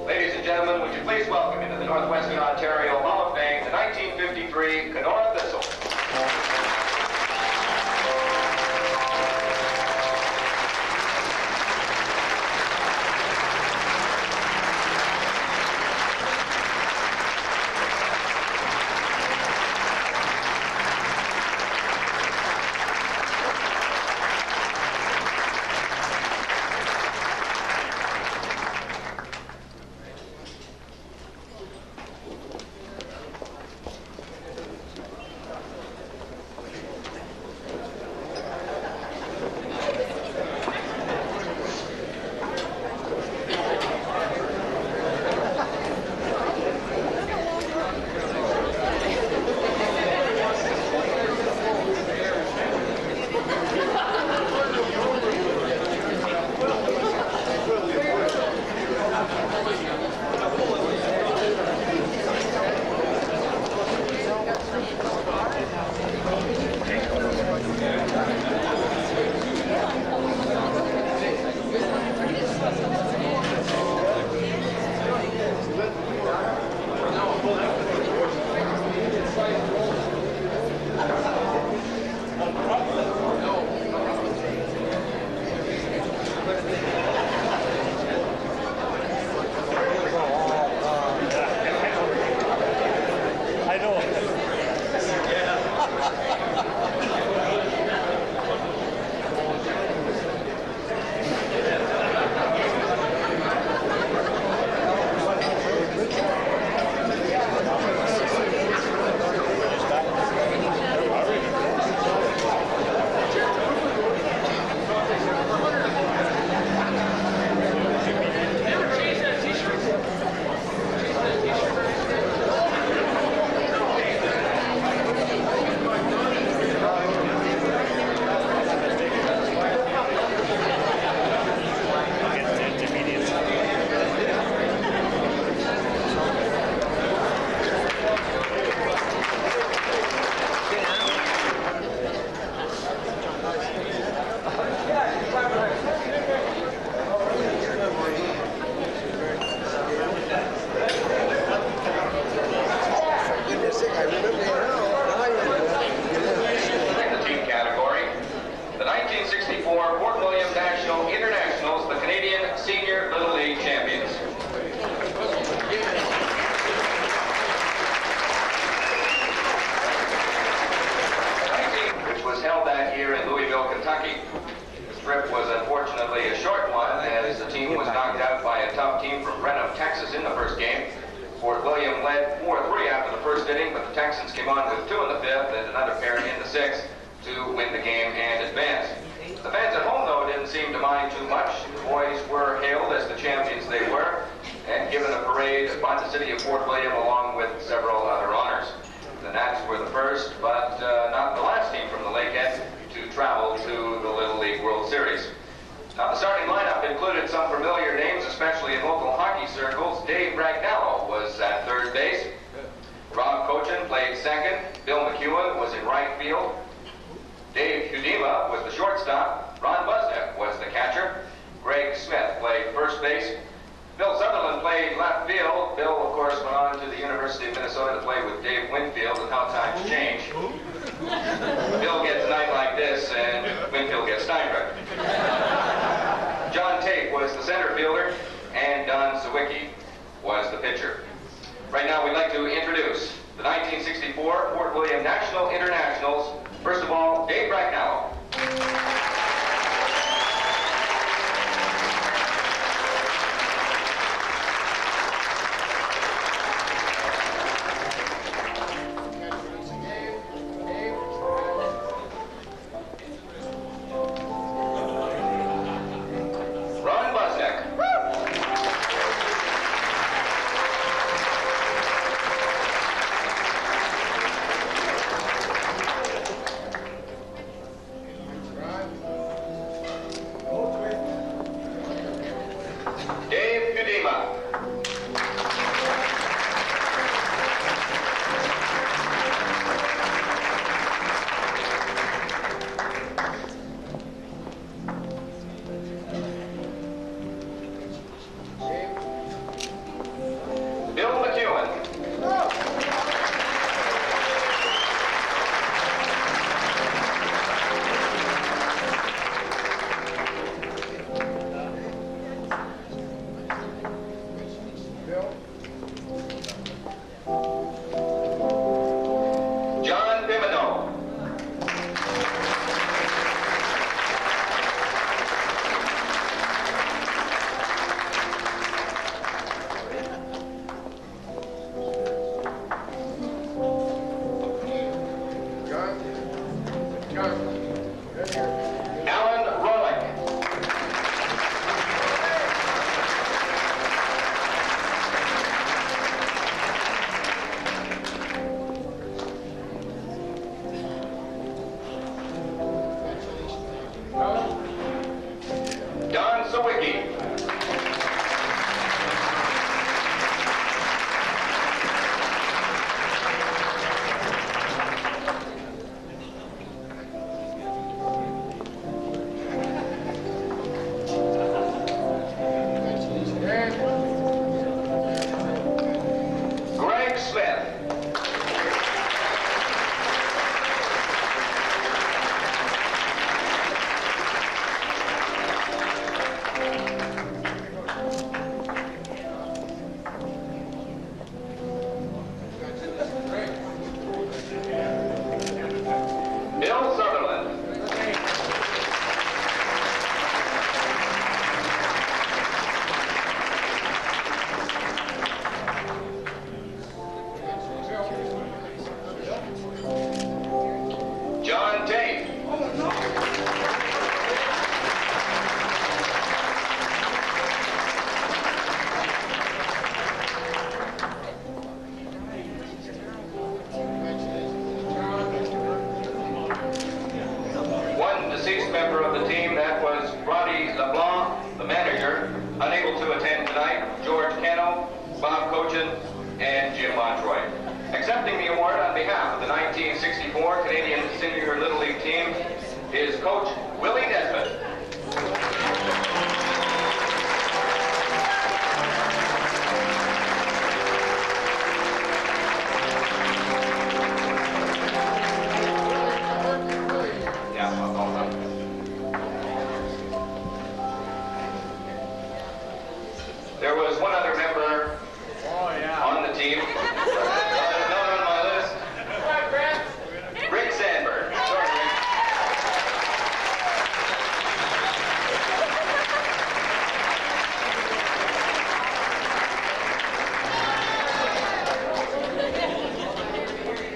Ladies and gentlemen, would you please welcome into the Northwestern Ontario Hall of Fame the 1953 Kenora Thistles. the Texans came on with 2 in the 5th and another pair in the 6th to win the game and advance. The fans at home, though, didn't seem to mind too much. The boys were hailed as the champions they were and given a parade by the city of Fort William along with several other honors. The Nats were the first, but not the last team from the Lakehead to travel to the Little League World Series. Now, the starting lineup included some familiar names, especially in local hockey circles. Dave Ragnello was at third base. Rob Cochin played second. Bill McEwen was in right field. Dave Hudema was the shortstop. Ron Busnick was the catcher. Greg Smith played first base. Bill Sutherland played left field. Bill, of course, went on to the University of Minnesota to play with Dave Winfield, and how times change. Bill gets a night like this, and Winfield gets Steinbeck. John Tait was the center fielder, and Don Sawicki was the pitcher. Right now, we'd like to introduce the 1964 Fort William National Internationals. First of all, Dave Ragnello. Accepting the award on behalf of the 1964 Canadian Senior Little League team is Coach Willie Nesbitt. There was one other member on the team. Not on my list. Rick Sandberg. Sorry, Rick.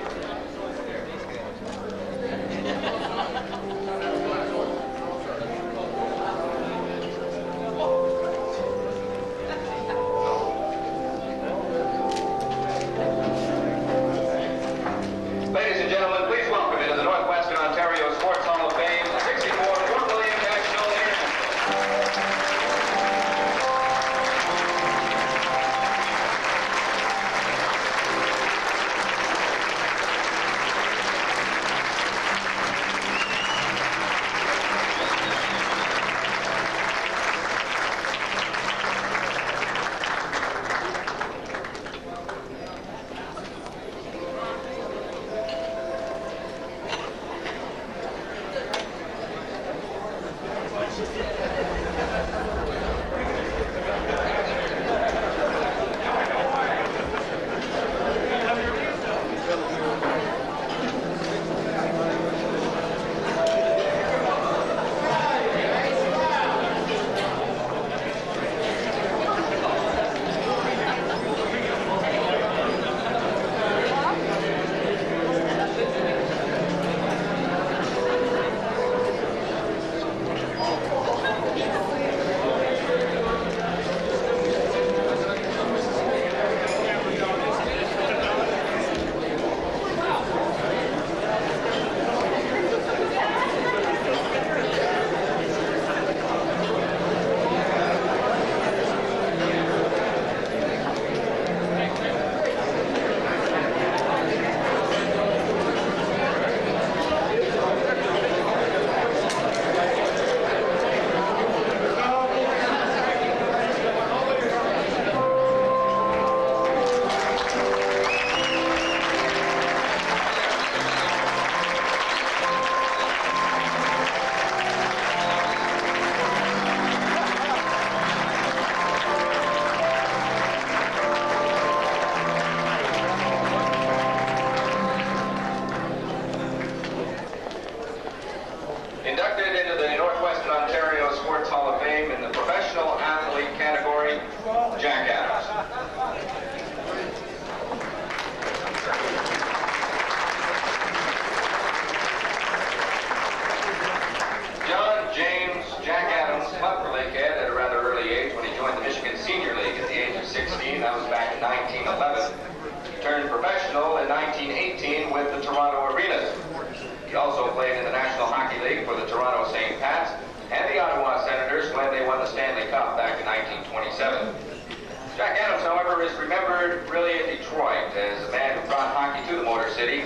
remembered really in Detroit as a man who brought hockey to the Motor City.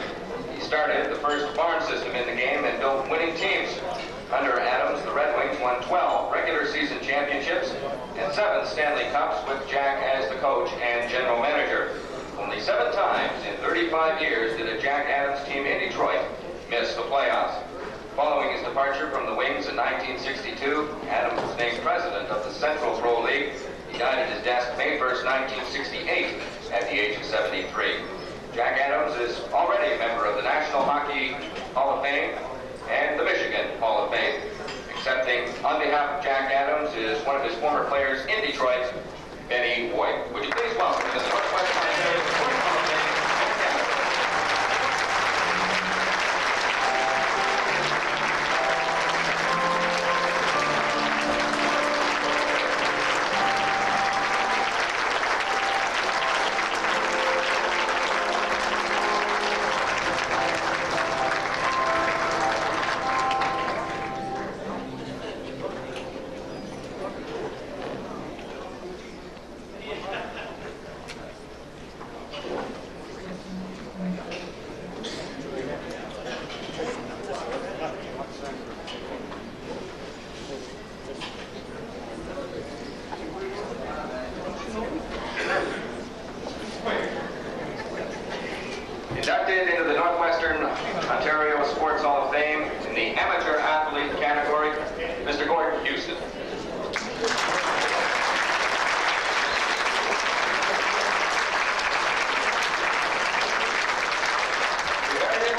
He started the first farm system in the game and built winning teams. Under Adams, the Red Wings won 12 regular season championships and 7 Stanley Cups with Jack as the coach and general manager. Only 7 times in 35 years did a Jack Adams team in Detroit miss the playoffs. Following his departure from the Wings in 1962, Adams was named president of the Central Pro League. He died at his desk May 1st, 1968, at the age of 73. Jack Adams is already a member of the National Hockey Hall of Fame and the Michigan Hall of Fame. Accepting on behalf of Jack Adams is one of his former players in Detroit, Benny White. Would you please welcome to the Northwestern Ontario Sports Hall of Fame, Ben Adams. Inducted into the Northwestern Ontario Sports Hall of Fame in the amateur athlete category, Mr. Gordon Houston. Regarded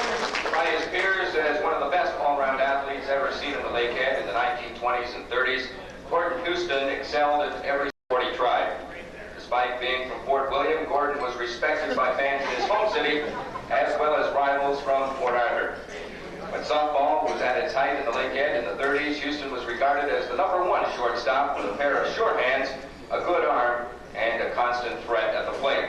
by his peers as one of the best all-round athletes ever seen in the Lakehead in the 1920s and 30s, Gordon Houston excelled at every sport he tried. Despite being from Fort William, Gordon was respected by fans in his home city as well as rivals from Port Arthur. When softball was at its height in the Lakehead in the 30s, Houston was regarded as the #1 shortstop with a pair of short hands, a good arm, and a constant threat at the plate.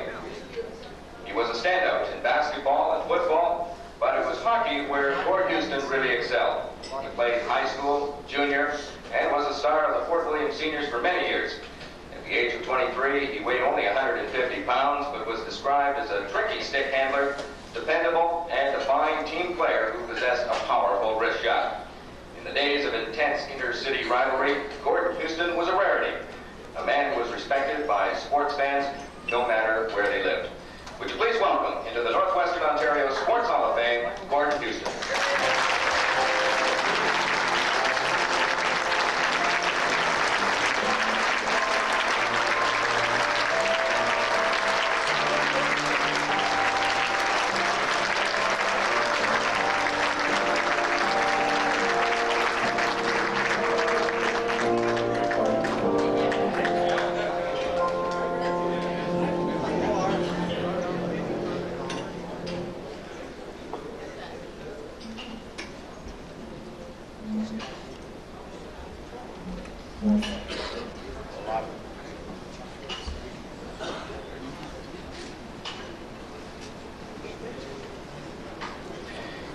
He was a standout in basketball and football, but it was hockey where Gordon Houston really excelled. He played high school, junior, and was a star of the Fort William Seniors for many years. At the age of 23, he weighed only 150 pounds, but was described as a tricky stick handler, dependable, and a fine team player who possessed a powerful wrist shot. In the days of intense inter-city rivalry, Gordon Houston was a rarity, a man who was respected by sports fans no matter where they lived. Would you please welcome into the Northwestern Ontario Sports Hall of Fame, Gordon Houston.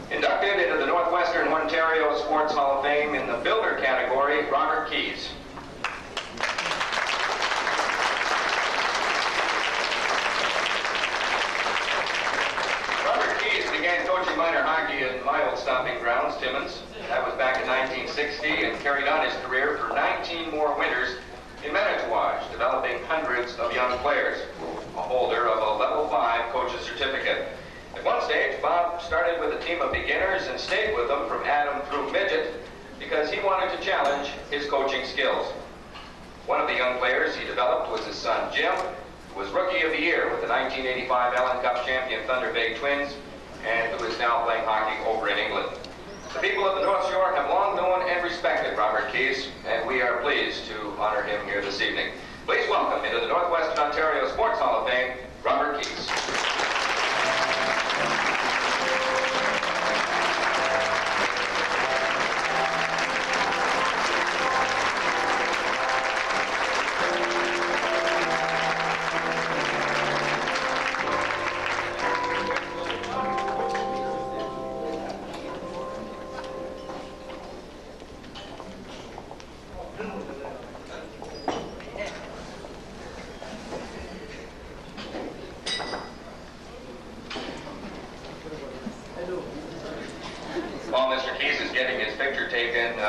Inducted into the Northwestern Ontario Sports Hall of Fame in the Builder category, Robert Keys. Robert Keys began coaching minor hockey in my old stomping grounds, Timmins. That was back in 1960, and carried on his career for 19 more winters in Manitouwadge, developing hundreds of young players, a holder of a Level 5 coach's certificate. At one stage, Bob started with a team of beginners and stayed with them from Adam through midget because he wanted to challenge his coaching skills. One of the young players he developed was his son Jim, who was Rookie of the Year with the 1985 Allen Cup champion Thunder Bay Twins, and who is now playing hockey over in England. The people of the North Shore have long known and respected Robert Keys, and we are pleased to honor him here this evening. Please welcome into the Northwestern Ontario Sports Hall of Fame, Robert Keys.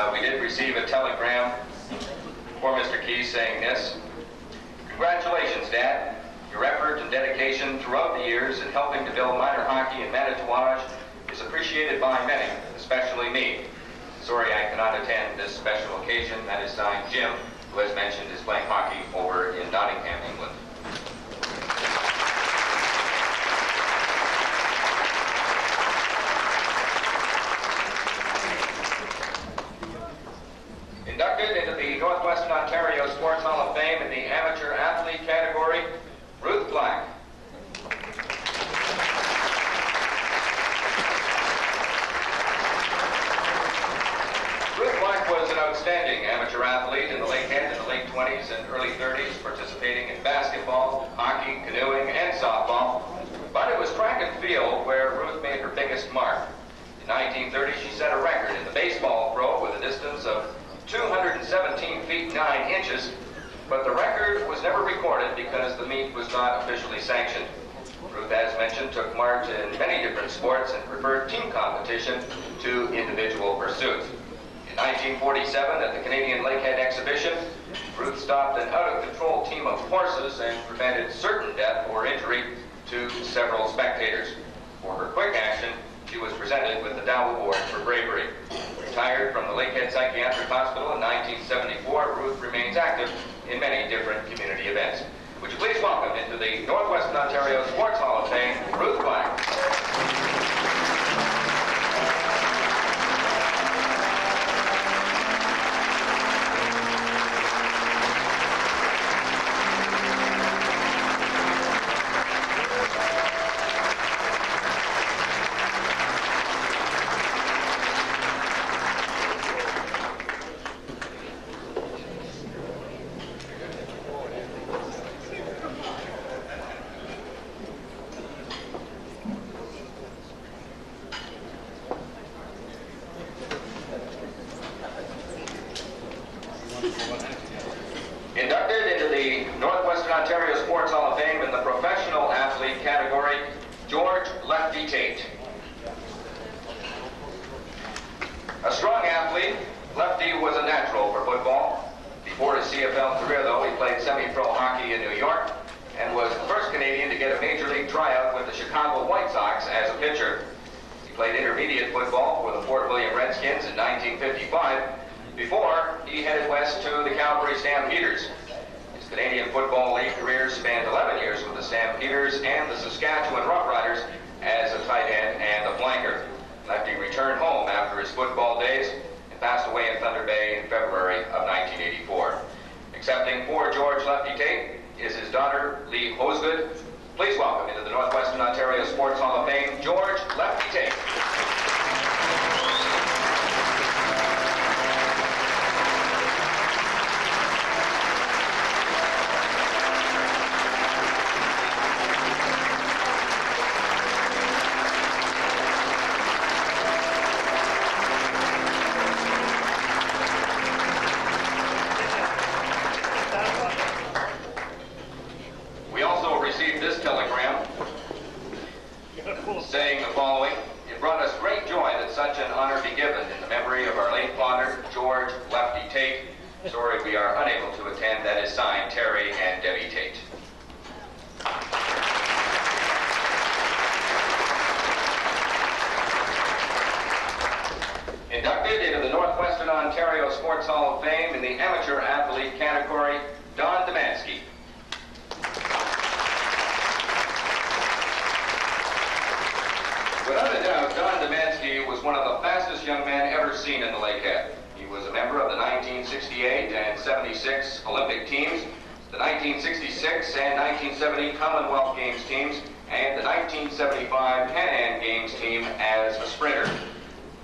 we did receive a telegram for Mr. Keys saying this: "Congratulations, Dad. Your effort and dedication throughout the years in helping to build minor hockey in Manitowoc is appreciated by many, especially me. Sorry I cannot attend this special occasion." That is signed Jim, who as mentioned is playing hockey over in Nottingham, England. Inducted into the Northwestern Ontario Sports Hall of Fame in the amateur athlete category, Ruth Black. Ruth Black was an outstanding amateur athlete in the Lakehead in the late 20s and early 30s, participating in basketball, hockey, canoeing, and softball. But it was track and field where Ruth made her biggest mark. In 1930, she set a record in the baseball throw with a distance of 217 feet 9 inches, but the record was never recorded because the meet was not officially sanctioned. Ruth, as mentioned, took part in many different sports and preferred team competition to individual pursuits. In 1947, at the Canadian Lakehead Exhibition, Ruth stopped an out-of-control team of horses and prevented certain death or injury to several spectators. For her quick action, she was presented with the Dow Award for bravery. Retired from the Lakehead Psychiatric Hospital in 1974, Ruth remains active in many different community events. Would you please welcome into the Northwestern Ontario Sports Hall of Fame, Ruth Black. Inducted into the Northwestern Ontario Sports Hall of Fame in the professional athlete category, George Lefty Tait. A strong athlete, Lefty was a natural for football. Before his CFL career, though, he played semi-pro hockey in New York and was the first Canadian to get a major league tryout with the Chicago White Sox as a pitcher. He played intermediate football for the Fort William Redskins in 1955 before he headed west to the Calgary Stampeders. His Canadian Football League career spanned 11 years with the Stampeders and the Saskatchewan Roughriders as a tight end and a flanker. Lefty returned home after his football days and passed away in Thunder Bay in February of 1984. Accepting for George Lefty Tait is his daughter, Lee Hosgood. Please welcome into the Northwestern Ontario Sports Hall of Fame, George Lefty Tait. Saying the following: "It brought us great joy that such an honor be given in the memory of our late father, George Lefty Tait. Sorry we are unable to attend." That is signed Terry and Debbie Tait. Inducted into the Northwestern Ontario Sports Hall of Fame in the amateur athlete category, Don Domasky. Without a doubt, Don Domasky was one of the fastest young men ever seen in the Lakehead. He was a member of the 1968 and 76 Olympic teams, the 1966 and 1970 Commonwealth Games teams, and the 1975 Pan Am Games team as a sprinter.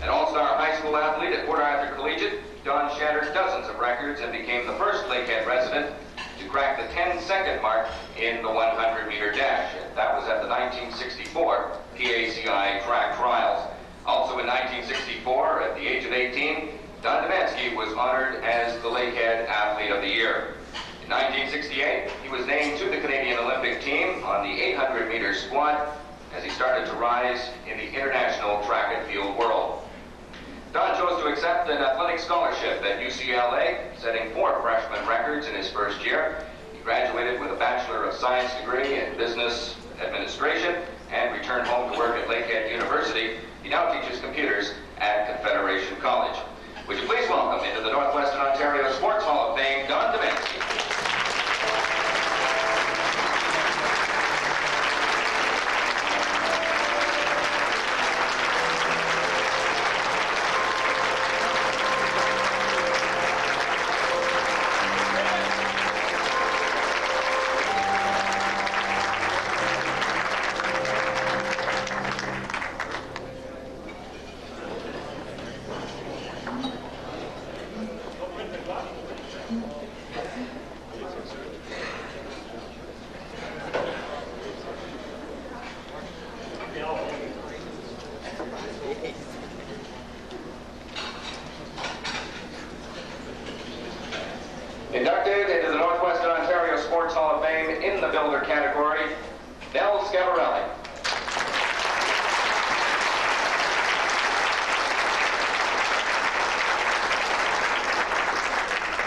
An all-star high school athlete at Port Arthur Collegiate, Don shattered dozens of records and became the first Lakehead resident to crack the 10-second mark in the 100-meter dash. That was at the 1964 PACI track trials. Also in 1964, at the age of 18, Don Domasky was honored as the Lakehead Athlete of the Year. In 1968, he was named to the Canadian Olympic team on the 800-meter squad as he started to rise in the international track and field world. Don chose to accept an athletic scholarship at UCLA, setting 4 freshman records in his first year. He graduated with a Bachelor of Science degree in Business Administration and returned home to work at Lakehead University. He now teaches computers at Confederation College. Would you please welcome into the Northwestern Ontario Sports Hall of Fame, Don Domasky. Inducted into the Northwestern Ontario Sports Hall of Fame in the builder category, Nels Scavarelli.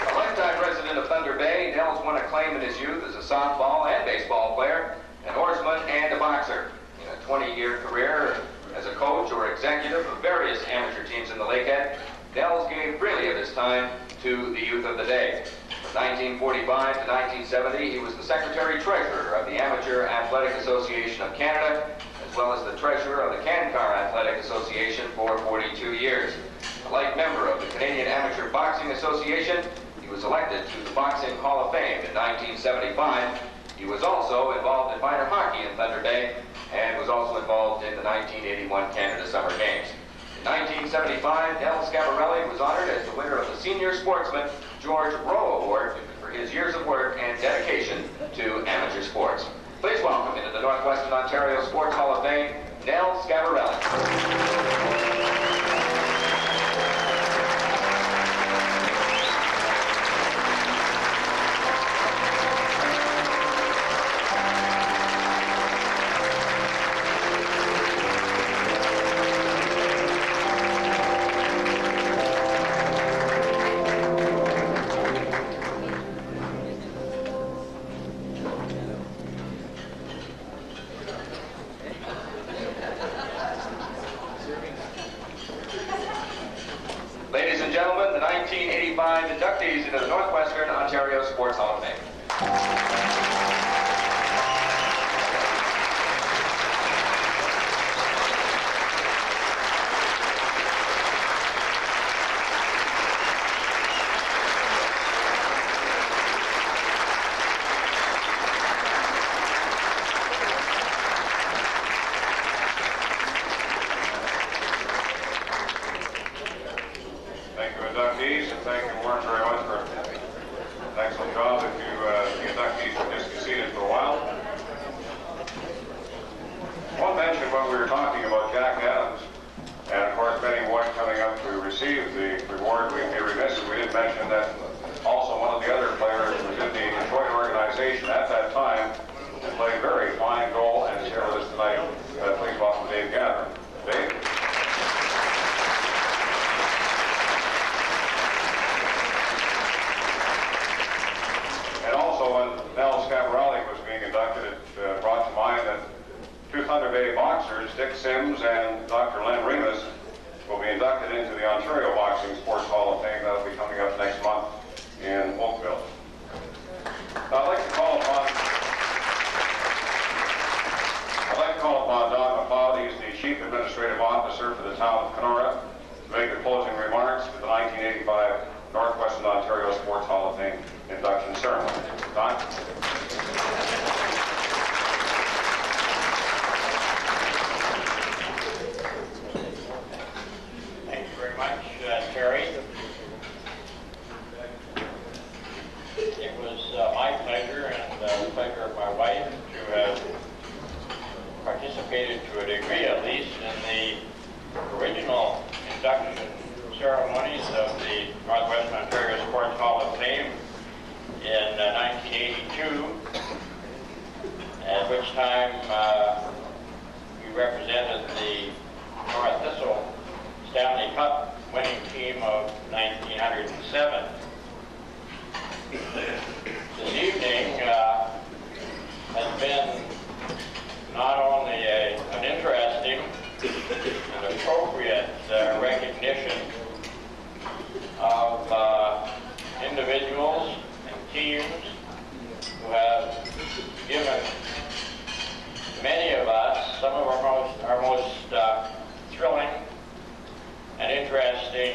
A lifetime resident of Thunder Bay, Nels won acclaim in his youth as a softball and baseball player, an horseman, and a boxer. In a 20-year career as a coach or executive of various amateur teams in the Lakehead, Nels gave freely of his time to the youth of the day. From 1945 to 1970, he was the Secretary-Treasurer of the Amateur Athletic Association of Canada, as well as the Treasurer of the Cancar Athletic Association for 42 years. A life member of the Canadian Amateur Boxing Association, he was elected to the Boxing Hall of Fame in 1975. He was also involved in minor hockey in Thunder Bay and was also involved in the 1981 Canada Summer Games. In 1975, Nels Scavarelli was honored as the winner of the Senior Sportsman George Rowe Award for his years of work and dedication to amateur sports. Please welcome into the Northwestern Ontario Sports Hall of Fame, Nels Scavarelli. Ladies and gentlemen, the 1985 inductees into the Northwestern Ontario Sports Hall of Fame. Thank you, inductees, and thank you, Warren, very much for an excellent job. If you, the inductees would just be seated for a while. I want to mention when we were talking about Jack Adams, and of course Benny White coming up to receive the reward, we'd be remiss if we didn't mention that also one of the other players was in the Detroit organization at that time and played very fine goal and is here with us tonight. Please welcome Dave Gathern. Dave? And also when Nels Scavarelli was being inducted, it brought to mind that 2 Thunder Bay boxers, Dick Sims and Dr. Len Remus, will be inducted into the Ontario Boxing Sports Hall of Fame. That'll be coming up next month in Oakville. Now, I'd like to call upon Don McLeod. He's the Chief Administrative Officer for the town of Kenora, to make the closing remarks to the 1985 Northwestern Ontario Sports Hall of Fame induction ceremony. Don? Thank you very much, Terry. It was my pleasure and the pleasure of my wife to have participated to a degree, at least, in the original induction ceremonies of the Northwestern Ontario Sports Hall of Fame in 1982, at which time we represented the North Thistle Stanley Cup winning team of 1907. This evening has been not only an interesting and appropriate recognition of individuals and teams who have given many of us some of our most thrilling and interesting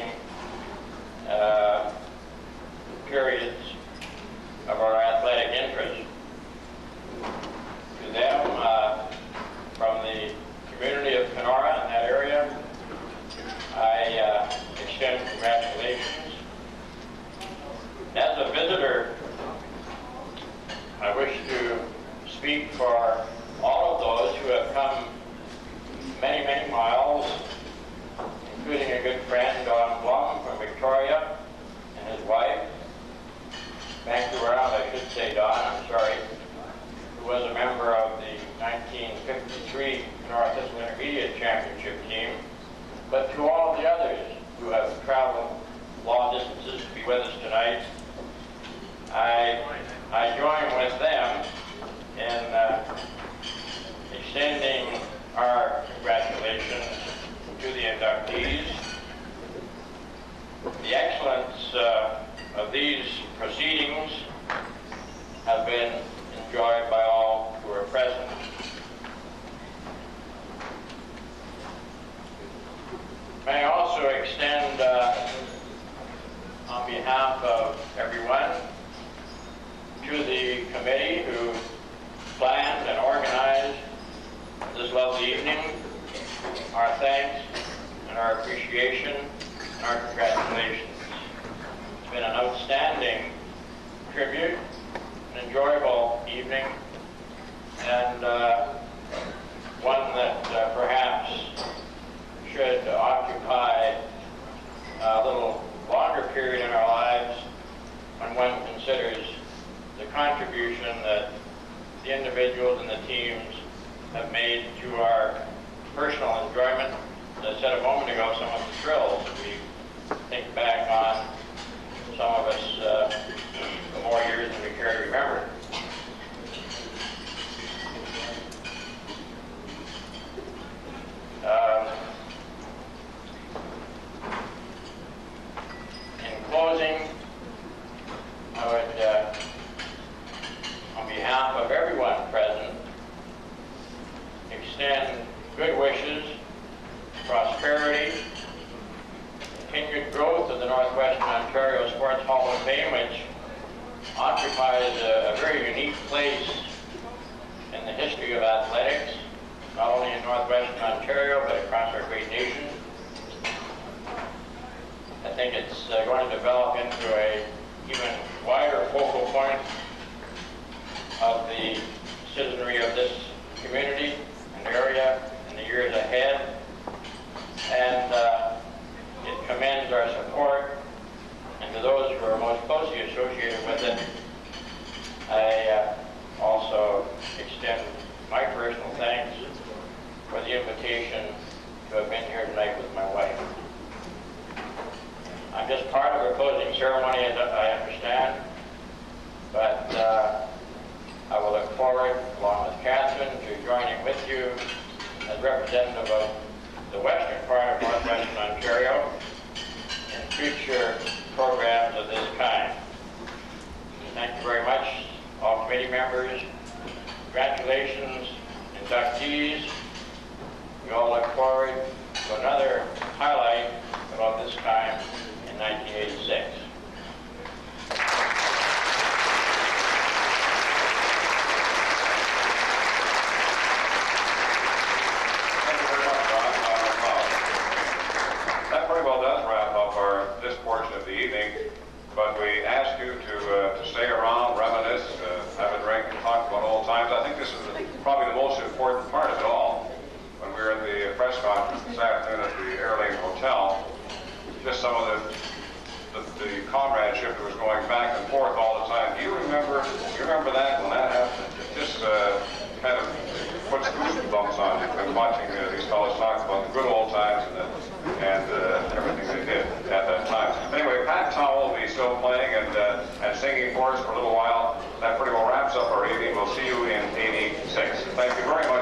periods of our athletic interest. To them, from the community of Kenora in that area, I extend congratulations. As a visitor, I wish to speak for all of those who have come many, many miles, including a good friend, Don Blum from Victoria, and his wife, Vancouver Island, I should say, Don, I'm sorry, who was a member of the 1953 Northwestern Intermediate Championship team, but to all the others who have traveled long distances to be with us tonight, I join with them in extending our congratulations to the inductees. The excellence of these proceedings have been enjoyed by all who are present. May I also extend, on behalf of everyone, to the committee who planned and organized this lovely evening, our thanks and our appreciation and our congratulations. It's been an outstanding tribute, an enjoyable evening, and one that perhaps should occupy a little longer period in our lives when one considers the contribution that the individuals and the teams have made to our personal enjoyment. As I said a moment ago, some of the thrills that we think back on, some of us for more years than we care to remember. In closing, I would, on behalf of everyone present, extend good wishes, prosperity, continued growth of the Northwestern Ontario Sports Hall of Fame, which occupies a very unique place in the history of athletics, not only in Northwestern Ontario, but across our great nation. I think it's going to develop into a even wider focal point of the citizenry of this community and area in the years ahead. And it commends our support, and to those who are most closely associated with it, I also extend my personal thanks for the invitation to have been here tonight with my wife. I'm just part of a closing ceremony, as I understand, but I will look forward, along with Catherine, to joining with you as representative of the western part of Northwestern Ontario in future programs of this kind. Thank you very much, all committee members. Congratulations, inductees. We all look forward to another highlight about this time in 1986. That pretty well does wrap up this portion of the evening, but we ask you to stay around, reminisce, have a drink, and talk about old times. I think this is probably the most important part of it all. When we were at the press conference this afternoon at the Airlane Hotel, just some of the comradeship that was going back and forth all the time. Do you remember that when that happened? It just kind of puts goosebumps on you. I've been watching these fellows talk about the good old times and everything they did. we'll see you in 886. Thank you very much.